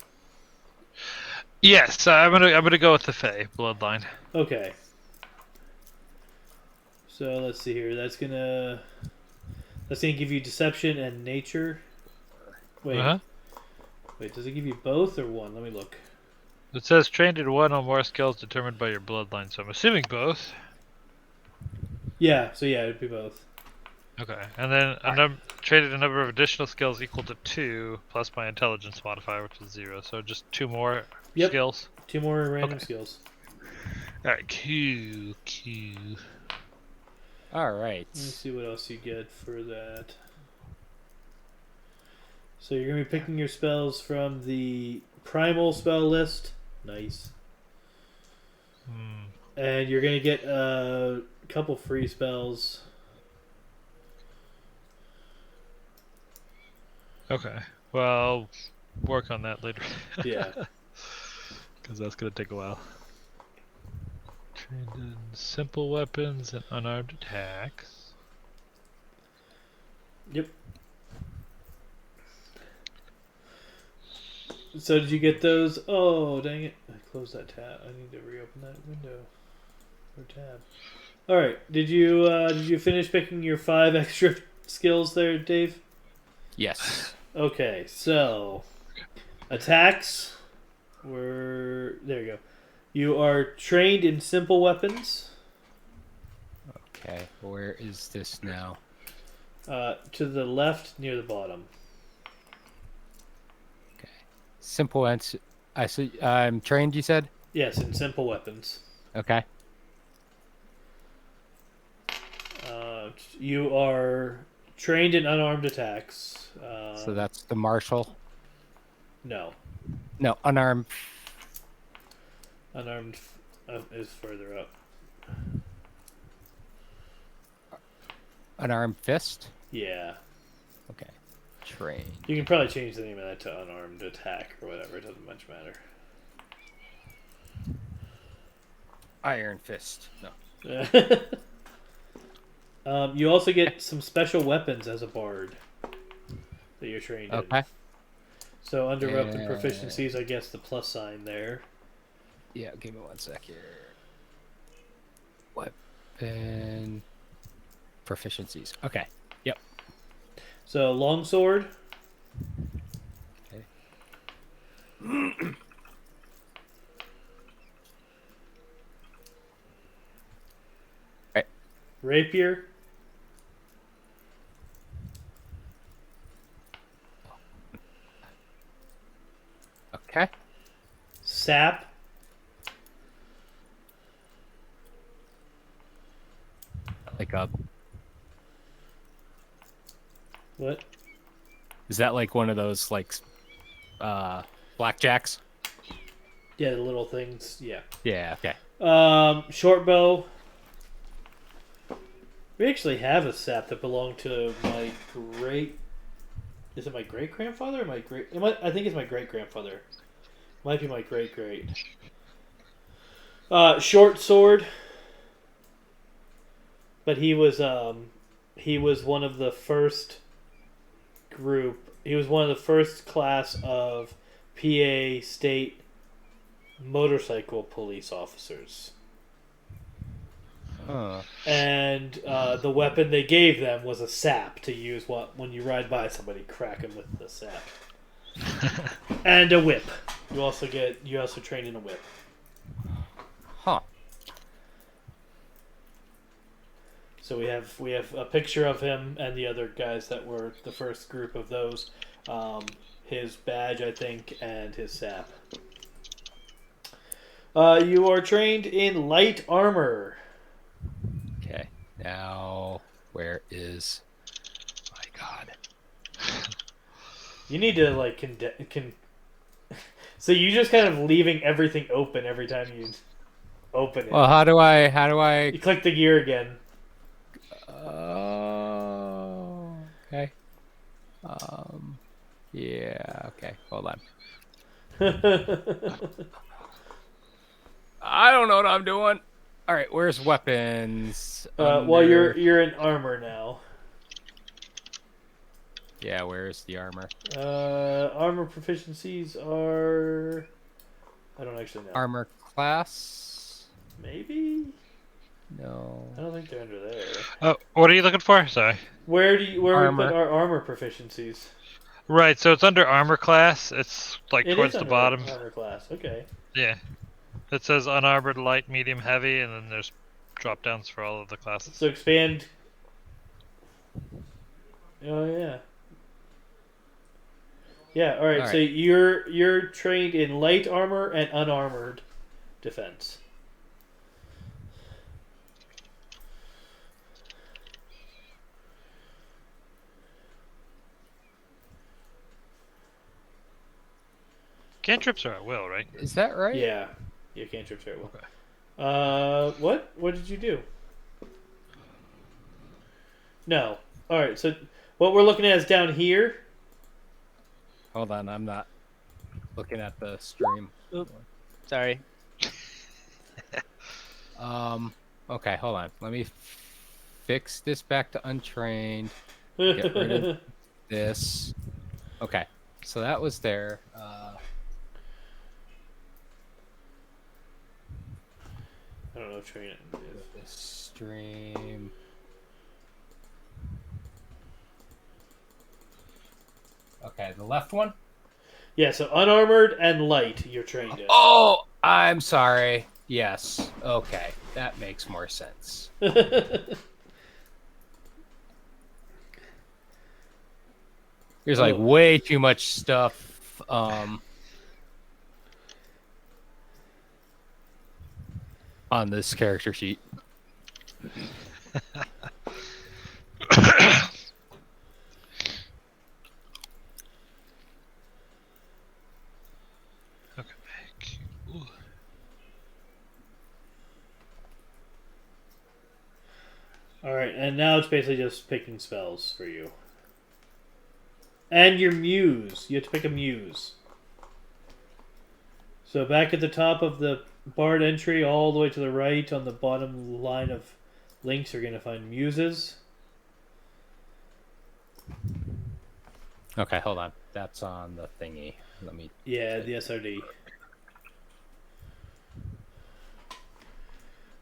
Yes, I'm gonna go with the Fae bloodline. Okay. So let's see here. That's gonna give you deception and nature. Wait. Uh-huh. Wait, does it give you both or one? Let me look. It says trained in 1 or more skills determined by your bloodline, so I'm assuming both. Yeah, so yeah, it'd be both. Okay, and then traded a number of additional skills equal to 2 plus my intelligence modifier, which is 0. So just 2 more skills. 2 more random skills. All right, Q. All right. Let me see what else you get for that. So you're gonna be picking your spells from the primal spell list. Nice. And you're gonna get a couple free spells. Okay, well, work on that later. Yeah. Because that's gonna take a while. Trained in simple weapons and unarmed attacks. Yep. So did you get those? Oh, dang it. I closed that tab. I need to reopen that window. Or tab. Alright. Did you finish picking your 5 extra skills there, Dave? Yes. Okay, so attacks were there you go. You are trained in simple weapons. Okay, where is this now? To the left near the bottom. Okay. Simple answer. I see. I'm trained, you said? Yes, in simple weapons. Okay. You are trained in unarmed attacks. So that's the martial. No. No, unarmed. Unarmed is further up. Unarmed fist. Yeah. Okay. Trained. You can probably change the name of that to unarmed attack or whatever. It doesn't much matter. Iron fist. No. You also get some special weapons as a bard. that you're trained in. Okay. So under weapon And- proficiencies, I guess the plus sign there. Yeah, give me 1 sec here. Weapon proficiencies. Okay. Yep. So longsword. Okay. Right. Rapier. Okay. Sap. Like What? is that like one of those like blackjacks? Yeah, the little things. Yeah. Yeah. Okay. Short bow. We actually have a sap that belonged to my great. Is it my great grandfather or my great? I think it's my great grandfather. Might be my great great. Short sword. But he was one of the first group. He was one of the first class of PA state motorcycle police officers. Huh. And the weapon they gave them was a sap to use when you ride by somebody, crack them with the sap. And a whip. You also train in a whip. Huh. So we have a picture of him and the other guys that were the first group of those. His badge, I think, and his sap. You are trained in light armor. Okay. Now, where is my god? You need to like So you just kind of leaving everything open every time you open it. Well, how do I? You click the gear again. Oh. Okay. Yeah. Okay. Hold on. I don't know what I'm doing. All right. Where's weapons? Well, you're in armor now. Yeah. Where's the armor? Armor proficiencies are. I don't actually know. Armor class? Maybe. No. I don't think they're under there. Oh, what are you looking for? Sorry. Where we Armor. put our armor proficiencies? Right, so it's under armor class. It's like It towards is the under bottom. armor class. Okay. Yeah. It says unarmored, light, medium, heavy, and then there's drop downs for all of the classes. So expand. Oh yeah. Yeah. All right. All So right. you're trained in light armor and unarmored defense. Cantrips are at will, right? Is that right? Yeah. You can't trip very well. Okay. What did you do? No. All right. So what we're looking at is down here. Hold on. I'm not looking at the stream. Sorry. Okay. Hold on. Let me fix this back to untrained. Get rid of this. Okay. So that was there. I don't know if train it. The stream. Okay, the left one. Yeah. So unarmored and light, you're trained in. Oh, I'm sorry. Yes. Okay, that makes more sense. There's like way too much stuff. On this character sheet. Okay. Ooh. All right, and now it's basically just picking spells for you. And your muse. You have to pick a muse. So back at the top of the bard entry, all the way to the right on the bottom line of links, you're going to find muses. Okay, hold on. That's on the thingy. Let me. Yeah, the SRD.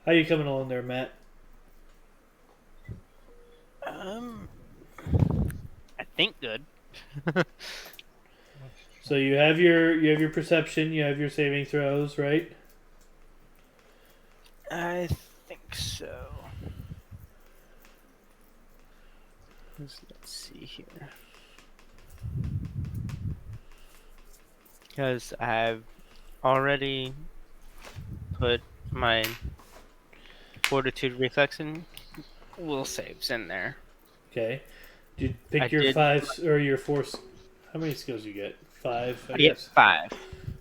How you coming along there, Matt? I think good. So you have your perception, you have your saving throws, right? I think so. Let's see here. Because I've already put my fortitude, reflex, and will saves in there. Okay. Did you I pick your did. fives or your four? How many skills you get? Five, I Yep, guess. 5.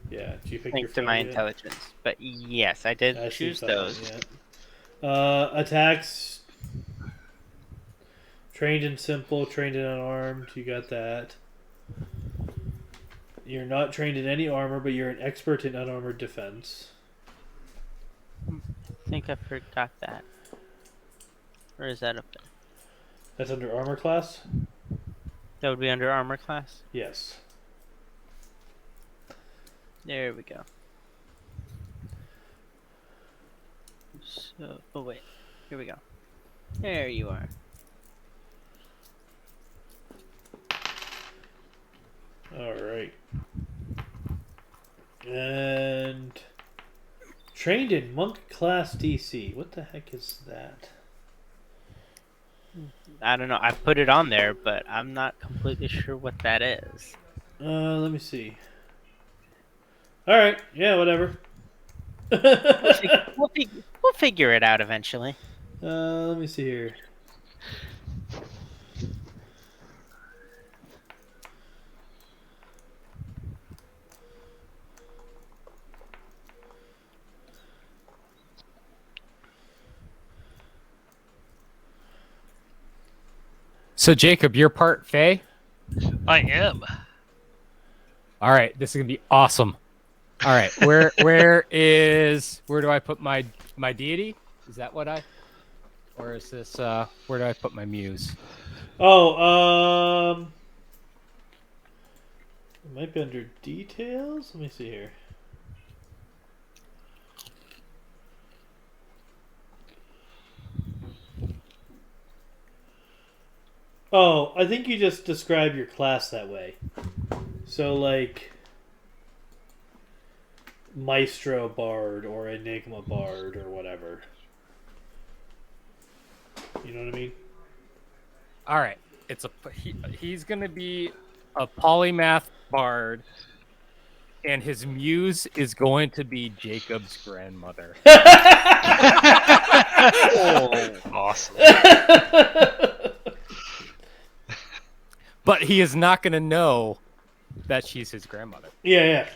Yeah. Did you pick your Thanks to my five yet? intelligence. But yes, I did I see choose five. those. Yeah. Attacks. Trained and simple. Trained and unarmed. You got that. You're not trained in any armor, but you're an expert in unarmored defense. I think I forgot that. Or is that up there? That's under armor class. That would be under armor class. Yes. There we go. So, oh wait, here we go. There you are. All right. And trained in monk class DC. What the heck is that? I don't know. I put it on there, but I'm not completely sure what that is. Let me see. All right. Yeah, whatever. We'll figure it out eventually. Let me see here. So Jacob, you're part Fae. I am. All right, this is gonna be awesome. All right, where do I put my deity? Is that what I? Or is this where do I put my muse? Oh, it might be under details. Let me see here. Oh, I think you just describe your class that way. So, like, Maestro Bard or Enigma Bard or whatever. You know what I mean? All right, it's he's gonna be a polymath bard, and his muse is going to be Jacob's grandmother. Oh, awesome. But he is not gonna know that she's his grandmother. Yeah,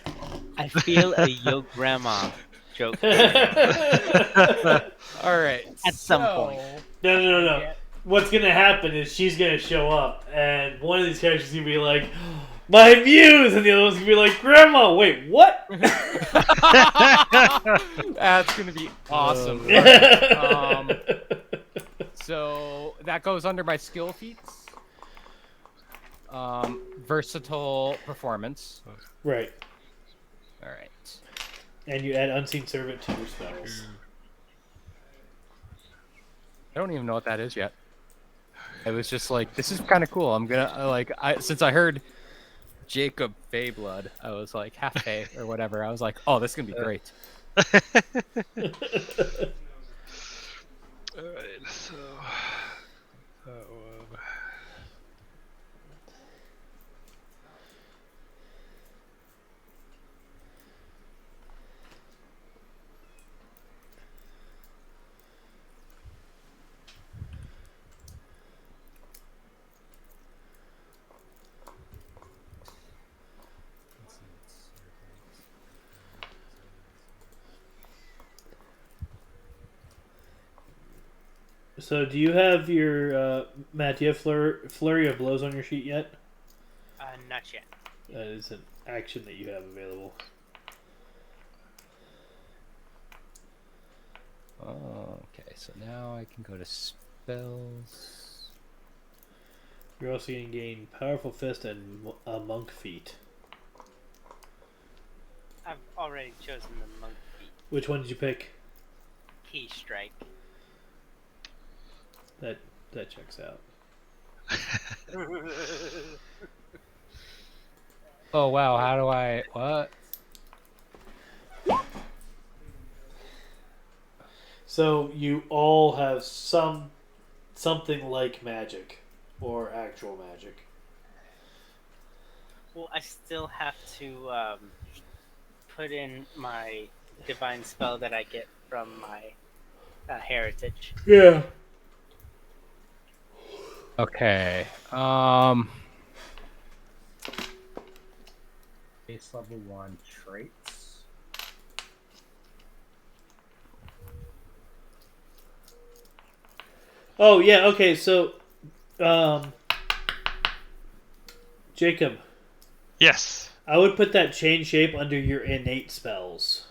I feel a yo grandma joke yeah. All right, at some point. No. What's gonna happen is she's gonna show up, and one of these characters is gonna be like, "My muse," and the other one's gonna be like, "Grandma." Wait, what? That's gonna be awesome. So that goes under my skill feats. Versatile performance. Right. All right. And you add Unseen Servant to your spells. I don't even know what that is yet. It was just like, this is kind of cool. I'm gonna since I heard Jacob Fayblood, I was like half Fay or whatever. I was like, oh, this is gonna be great. Alright, so that one. So, do you have your Matt? Do you have flurry of blows on your sheet yet? Not yet. That is an action that you have available. Oh, okay, so now I can go to spells. You're also going to gain Powerful Fist and Monk Feet. I've already chosen the monk feet. Which one did you pick? Key strike. That checks out. Oh wow, how do I what? So you all have something like magic or actual magic. Well, I still have to put in my divine spell that I get from my heritage. Yeah. Okay. Base level 1 traits. Oh yeah. Okay. So, Jacob, Yes. I would put that change shape under your innate spells.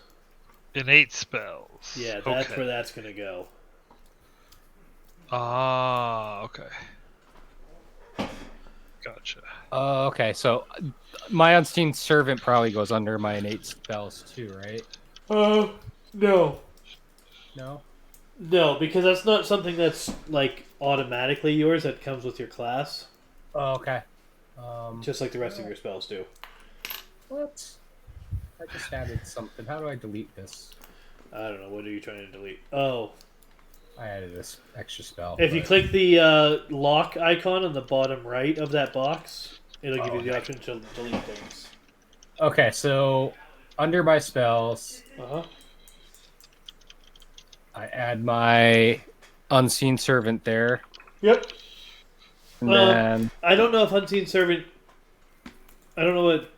Innate spells. Yeah, that's okay. where that's gonna go. Ah, okay. Gotcha. Okay, so my unseen servant probably goes under my innate spells too, right? No. No. No, because that's not something that's like automatically yours. That comes with your class, Oh, okay. just like the rest of your spells do. What? I just added something. How do I delete this? I don't know. What are you trying to delete? Oh, I added this extra spell. if you click the lock icon on the bottom right of that box, it'll give you the option to delete things. Okay, so under my spells, Uh huh. I add my unseen servant there, Yep. and then I don't know if Unseen Servant. I don't know what.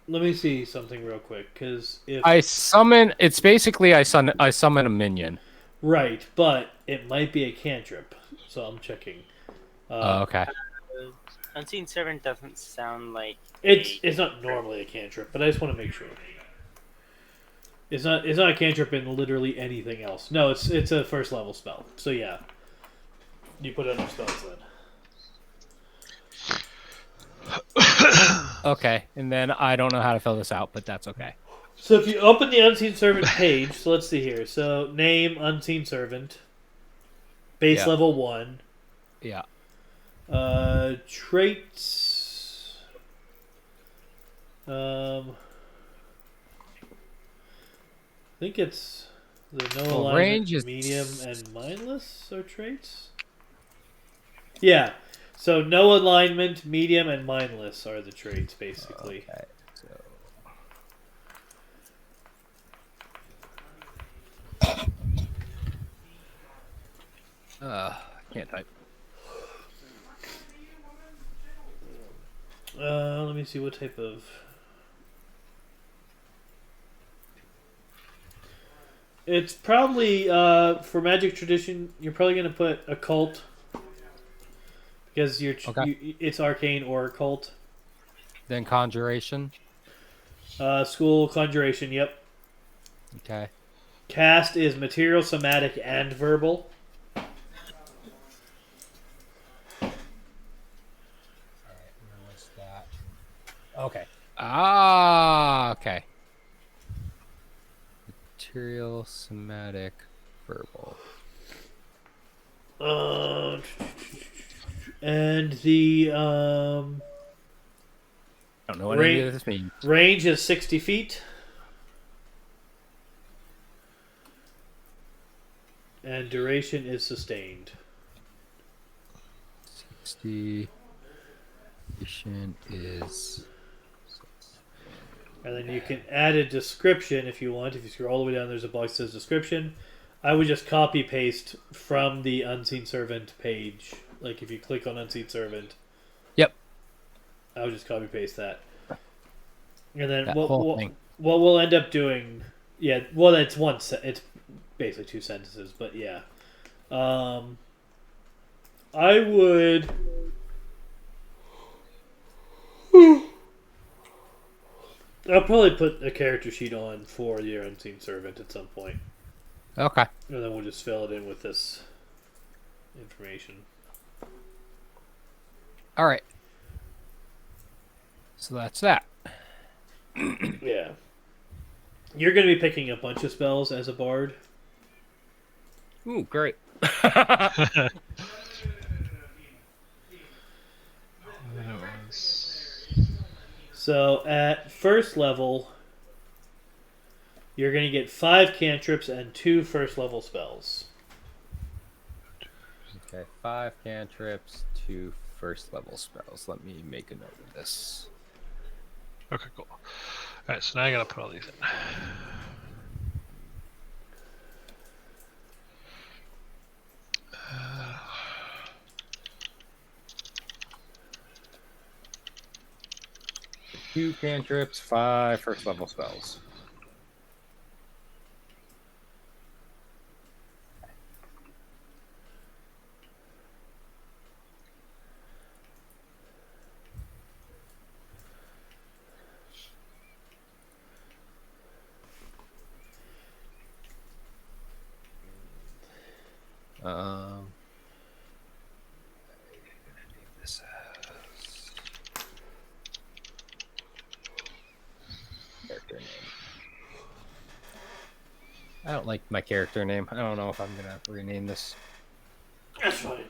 Let me see something real quick, because if I summon. It's basically I summon a minion. right, but it might be a cantrip, so I'm checking. Okay. Unseen servant doesn't sound like It's not normally a cantrip, but I just want to make sure. It's not a cantrip in literally anything else. No, it's a first level spell. So yeah, you put it under spells then. Okay, and then I don't know how to fill this out, but that's okay. So if you open the Unseen Servant page, so let's see here. So name Unseen Servant, base Yeah. level 1. Yeah. Traits. I think it's the no Well, alignment, range is- medium, and mindless are traits. Yeah. So no alignment, medium, and mindless are the traits basically. Okay. So. I can't type. Let me see what type of. It's probably for Magic Tradition. You're probably gonna put occult because it's arcane or occult. Then conjuration. School Conjuration. Yep. Okay. Cast is material, somatic, and verbal. That. Okay. Ah, okay. Material, somatic, verbal. And the I don't know what any of this means. range is 60 feet. And duration is sustained. 60. Duration is. And then you can add a description if you want. If you scroll all the way down, there's a box that says description. I would just copy paste from the Unseen Servant page. Like if you click on Unseen Servant. Yep. I would just copy paste that. And then That what whole thing. we'll end up doing. Yeah, well, that's it's basically 2 sentences, but yeah. I would. I'll probably put a character sheet on for your Unseen Servant at some point. Okay. And then we'll just fill it in with this information. All right. So that's that. Yeah. You're going to be picking a bunch of spells as a bard. Ooh, great. That was... So at first level, you're going to get 5 cantrips and 2 first level spells. Okay, 5 cantrips, 2 first level spells. Let me make a note of this. Okay, cool. Alright, so now I gotta put all these in. Two cantrips, 5 first level spells. This character name. I don't like my character name. I don't know if I'm gonna rename this. That's fine.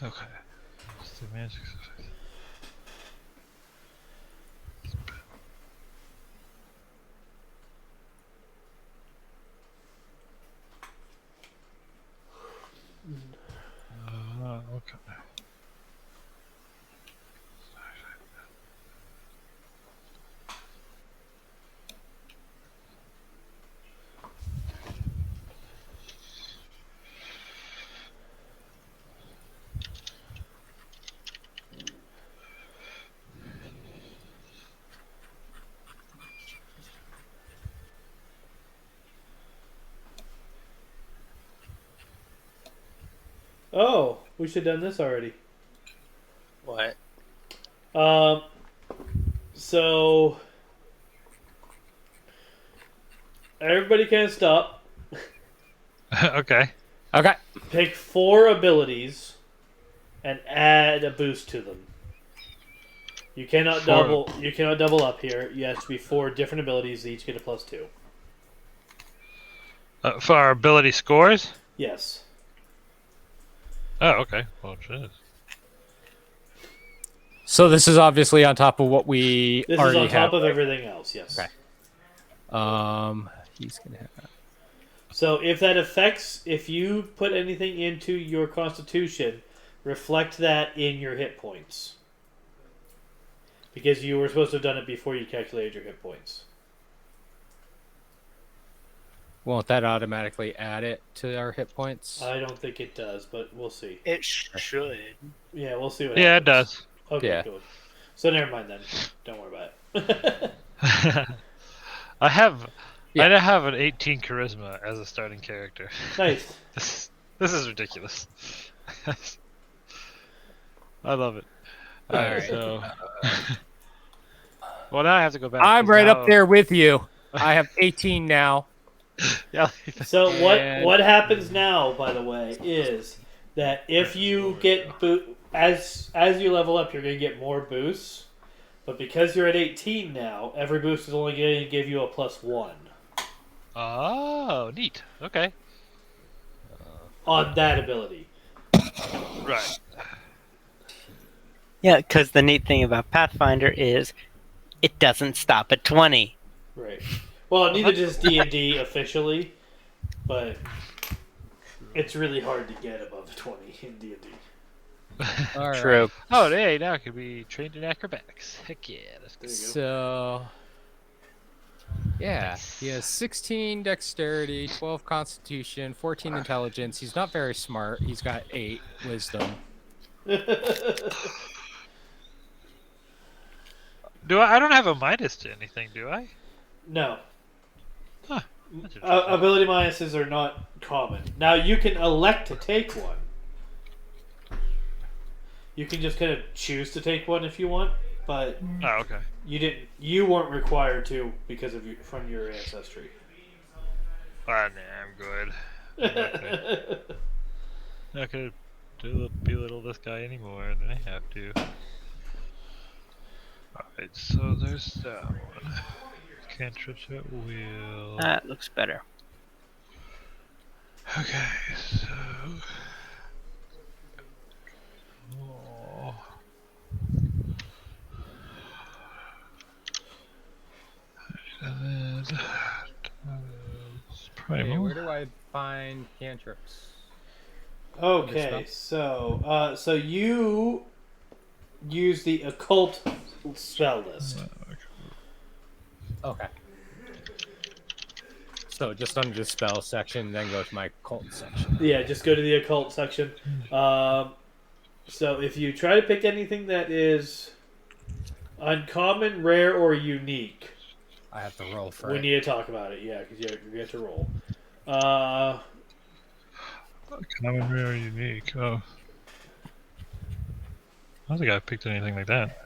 Okay. Let's do magic. Okay. Oh, we should have done this already. What? So everybody can stop. Okay. Okay. Pick 4 abilities and add a boost to them. You cannot 4. double. You cannot double up here. You have to be 4 different abilities. Each get a +2. For our ability scores? Yes. Oh, okay. Well, shit. So this is obviously on top of what we This is already on top have. of everything else. Yes. Okay. He's gonna have. So if you put anything into your Constitution, reflect that in your hit points. Because you were supposed to have done it before you calculated your hit points. Won't that automatically add it to our hit points? I don't think it does, but we'll see. It should. Yeah, we'll see what Yeah, it happens. does. Okay, Yeah. good. So never mind then. Don't worry about it. I have Yeah. I have an 18 charisma as a starting character. Nice. This is ridiculous. I love it. Alright, Alright. so well now I have to go back. I'm 'cause right now- up there with you. I have 18 now. Yeah. So And- what happens now, by the way, is that if you get as you level up, you're going to get more boosts. But because you're at 18 now, every boost is only going to give you a +1 Oh, neat. Okay. on that ability. Right. Yeah, because the neat thing about Pathfinder is it doesn't stop at 20. Right. Well, neither does D&D officially, but it's really hard to get above 20 in D&D. All right. True. Oh, hey, now I can be trained in acrobatics. Heck yeah, that's good. There you go. So, yeah, he has 16 dexterity, 12 constitution, 14 intelligence. He's not very smart. He's got 8 wisdom. I don't have a minus to anything, do I? No. Huh. That's interesting. Ability minuses are not common. Now you can elect to take one. You can just kind of choose to take one if you want, but Oh, okay. You weren't required to because of from your ancestry. Ah, nah, I'm good. Not gonna belittle this guy anymore than I have to. Alright, so there's that one. Cantrips at will. That looks better. Okay, so. Oh. And then. Hey, Primal. where do I find cantrips? Okay, so you use the occult spell list. Okay. So just under the spell section, then go to my cult section. Yeah, just go to the occult section. So if you try to pick anything that is uncommon, rare, or unique, I have to roll for we it. need to talk about it. Yeah, because you get to roll. Common, rare, unique. Oh. I don't think I picked anything like that.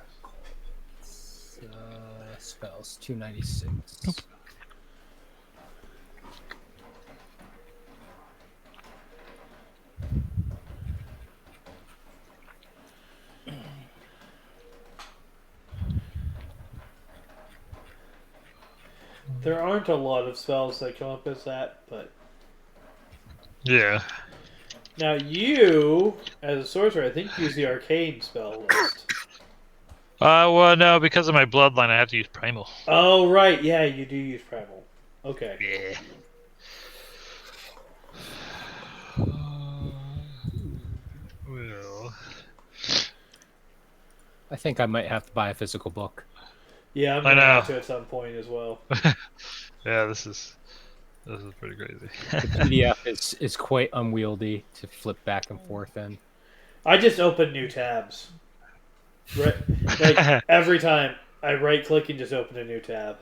Spells 296. Nope. There aren't a lot of spells that come up as that, but Yeah. now you, as a sorcerer, I think use the arcane spell list. Well, no, because of my bloodline, I have to use primal. Oh right, yeah, you do use primal. Okay. Yeah. Well. I think I might have to buy a physical book. Yeah, I'm I gonna know. have to at some point as well. Yeah, this is pretty crazy. The PDF is quite unwieldy to flip back and forth in. I just open new tabs. Right, like every time I right click and just open a new tab.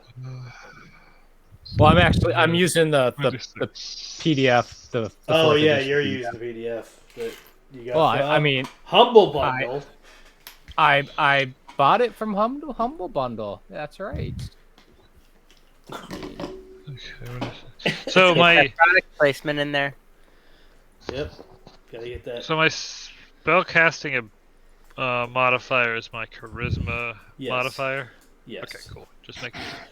Well, I'm using the PDF. The Oh fourth yeah, edition you're PDF. using the PDF that you got. Well, from I mean, Humble Bundle. I bought it from Humble Bundle. That's right. So my Product placement in there. Yep, gotta get that. my spell casting modifier is my charisma Yes. modifier. Yes. Okay, cool. Just making sure.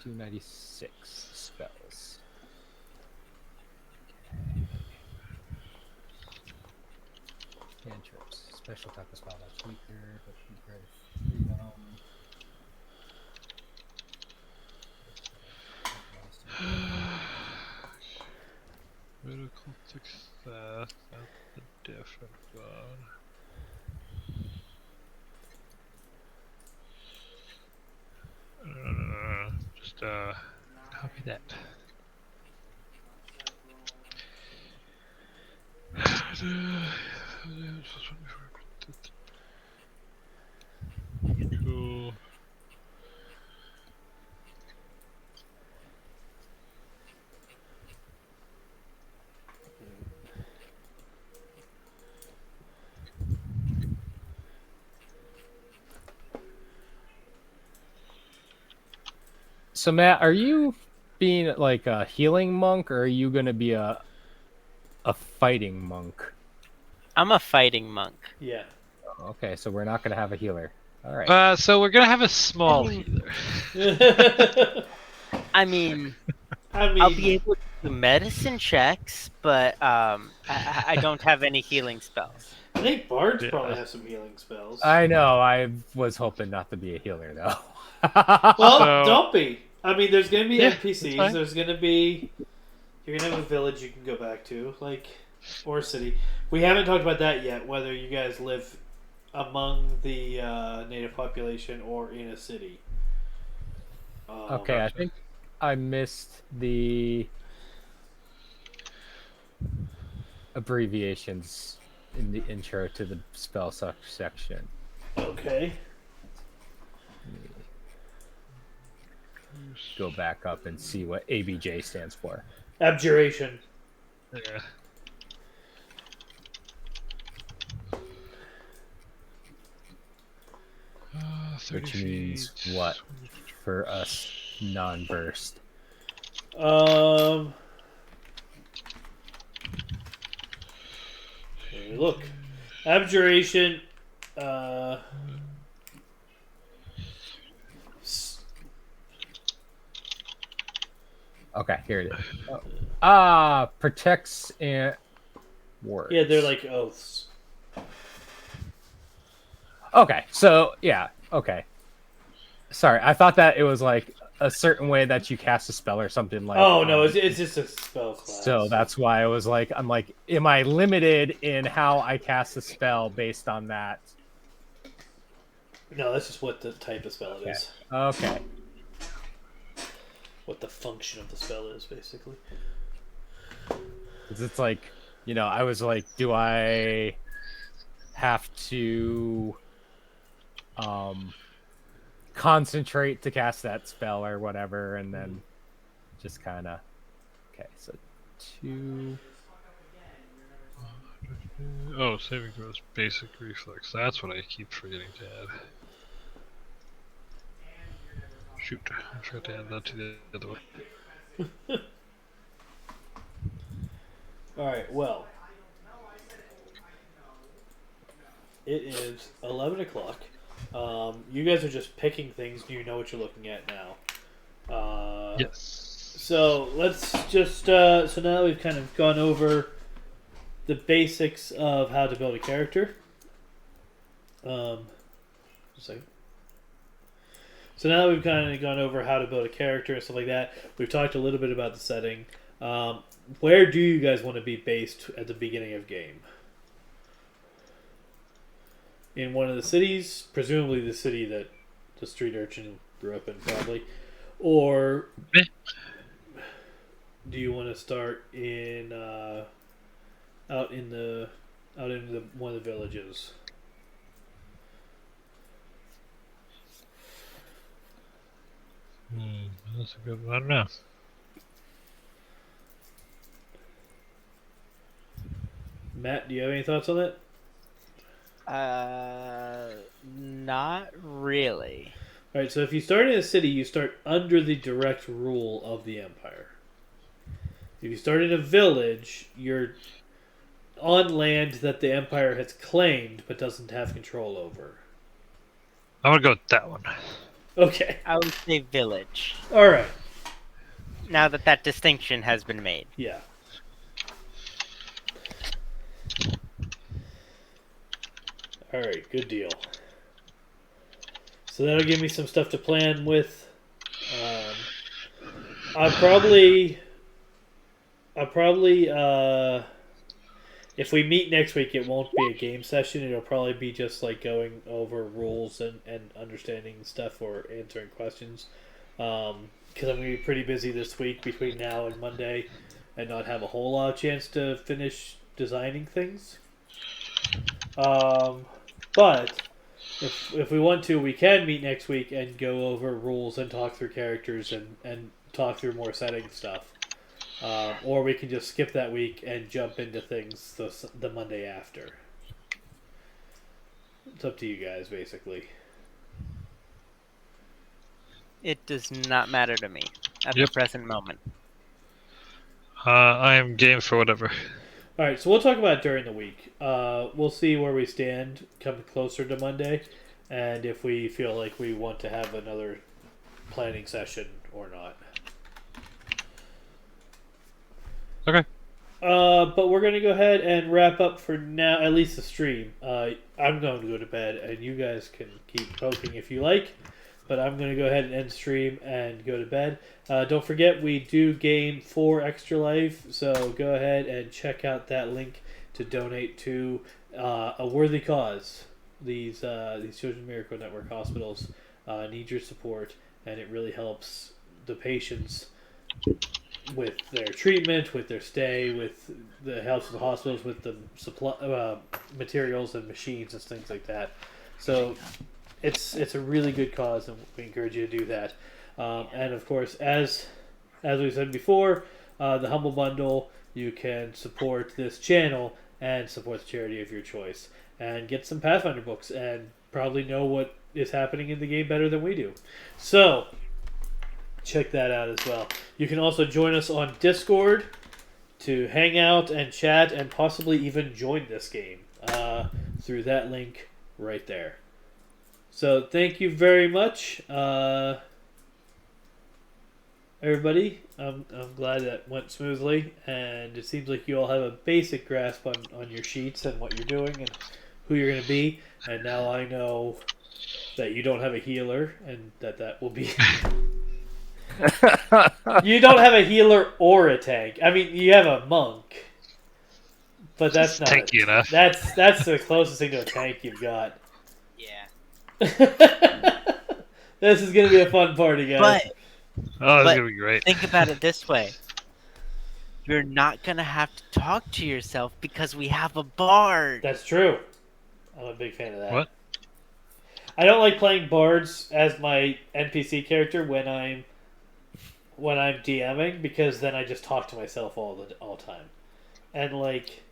296 spells. Cantrips. Special type of spell that's weaker, but weaker freedom. Critical success. That's a different one. Just copy that. Cool. So Matt, are you being like a healing monk, or are you going to be a fighting monk? I'm a fighting monk. Yeah. Okay, so we're not going to have a healer. All right. So we're gonna have a small healer. I mean, I'll be able to do medicine checks, but I don't have any healing spells. I think bards Yeah. probably have some healing spells. I know. I was hoping not to be a healer though. Well, So- don't be. I mean, there's gonna be Yeah, that's NPCs. fine. There's gonna be. You're gonna have a village you can go back to, like, or a city. We haven't talked about that yet. Whether you guys live among the native population or in a city. Okay, I think I missed the abbreviations in the intro to the spell section. Okay. go back up and see what ABJ stands for. Abjuration. Yeah. Uh, 30 Which means feet. what for us non-versed? Let me look. Abjuration. Okay, here it is. Protects and wards. Yeah, they're like oaths. Okay, so yeah, okay. Sorry, I thought that it was like a certain way that you cast a spell or something like. Oh no, it's just a spell class. So that's why I was like, I'm like, am I limited in how I cast a spell based on that? No, that's just what the type of spell it is. Okay. What the function of the spell is, basically. Because it's like, I was like, do I have to concentrate to cast that spell or whatever, and then just kind of. Okay, so 2. Oh, saving throws, basic reflex. That's what I keep forgetting to add. Shoot, I forgot to add that to the other one. Alright, well. It is 11 o'clock. You guys are just picking things. Do you know what you're looking at now? Yes. So let's just. So now that we've kind of gone over the basics of how to build a character. Just a second. So now that we've kind of gone over how to build a character and stuff like that, we've talked a little bit about the setting. Where do you guys want to be based at the beginning of game? In one of the cities, presumably the city that the street urchin grew up in, probably, or do you want to start in out in the one of the villages? That's a good one. Now, Matt, do you have any thoughts on that? Not really. All right, so if you start in a city, you start under the direct rule of the empire. If you start in a village, you're on land that the empire has claimed but doesn't have control over. I'm gonna go with that one. Okay. I would say village. All right. Now that distinction has been made. Yeah. All right, good deal. So that'll give me some stuff to plan with. I'll probably, if we meet next week, it won't be a game session. It'll probably be just like going over rules and understanding stuff or answering questions. Because I'm going to be pretty busy this week between now and Monday and not have a whole lot of chance to finish designing things. But if we want to, we can meet next week and go over rules and talk through characters and talk through more setting stuff. Or we can just skip that week and jump into things the Monday after. It's up to you guys, basically. It does not matter to me at Yep. the present moment. I am game for whatever. All right, so we'll talk about it during the week. We'll see where we stand coming closer to Monday, and if we feel like we want to have another planning session or not. Okay. But we're going to go ahead and wrap up for now, at least the stream. I'm going to go to bed, and you guys can keep poking if you like. But I'm going to go ahead and end stream and go to bed. Don't forget, we do gain 4 extra life, so go ahead and check out that link to donate to a worthy cause. These Children's Miracle Network hospitals need your support, and it really helps the patients with their treatment, with their stay, with the helps of the hospitals, with the supply materials and machines and things like that. So it's a really good cause, and we encourage you to do that. And of course, as we said before, the Humble Bundle, you can support this channel and support the charity of your choice, and get some Pathfinder books, and probably know what is happening in the game better than we do. So check that out as well. You can also join us on Discord to hang out and chat and possibly even join this game through that link right there. So thank you very much, everybody. I'm glad that went smoothly, and it seems like you all have a basic grasp on your sheets and what you're doing and who you're going to be. And now I know that you don't have a healer, and that will be... You don't have a healer or a tank. I mean, you have a monk, but that's not tanky enough. That's the closest thing to a tank you've got. Yeah. This is gonna be a fun party, guys. But Oh, this But- is gonna be great. think about it this way. You're not going to have to talk to yourself because we have a bard. That's true. I'm a big fan of that. What? I don't like playing bards as my NPC character when I'm DMing, because then I just talk to myself all the time, and like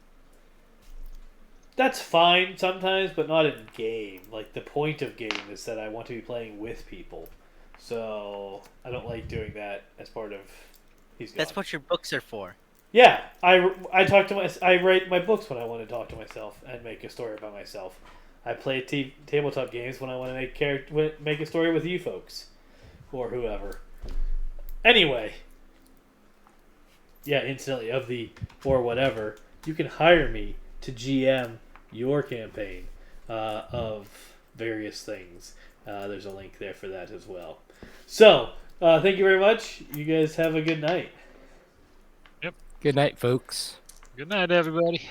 that's fine sometimes, but not in game. Like, the point of game is that I want to be playing with people, so I don't like doing that as part of. That's what your books are for. Yeah, I talk to I write my books when I want to talk to myself and make a story about myself. I play tabletop games when I want to make a story with you folks, or whoever. Anyway, yeah, incidentally, of the or whatever, you can hire me to GM your campaign of various things. There's a link there for that as well. So, thank you very much. You guys have a good night. Good night, folks. Good night, everybody.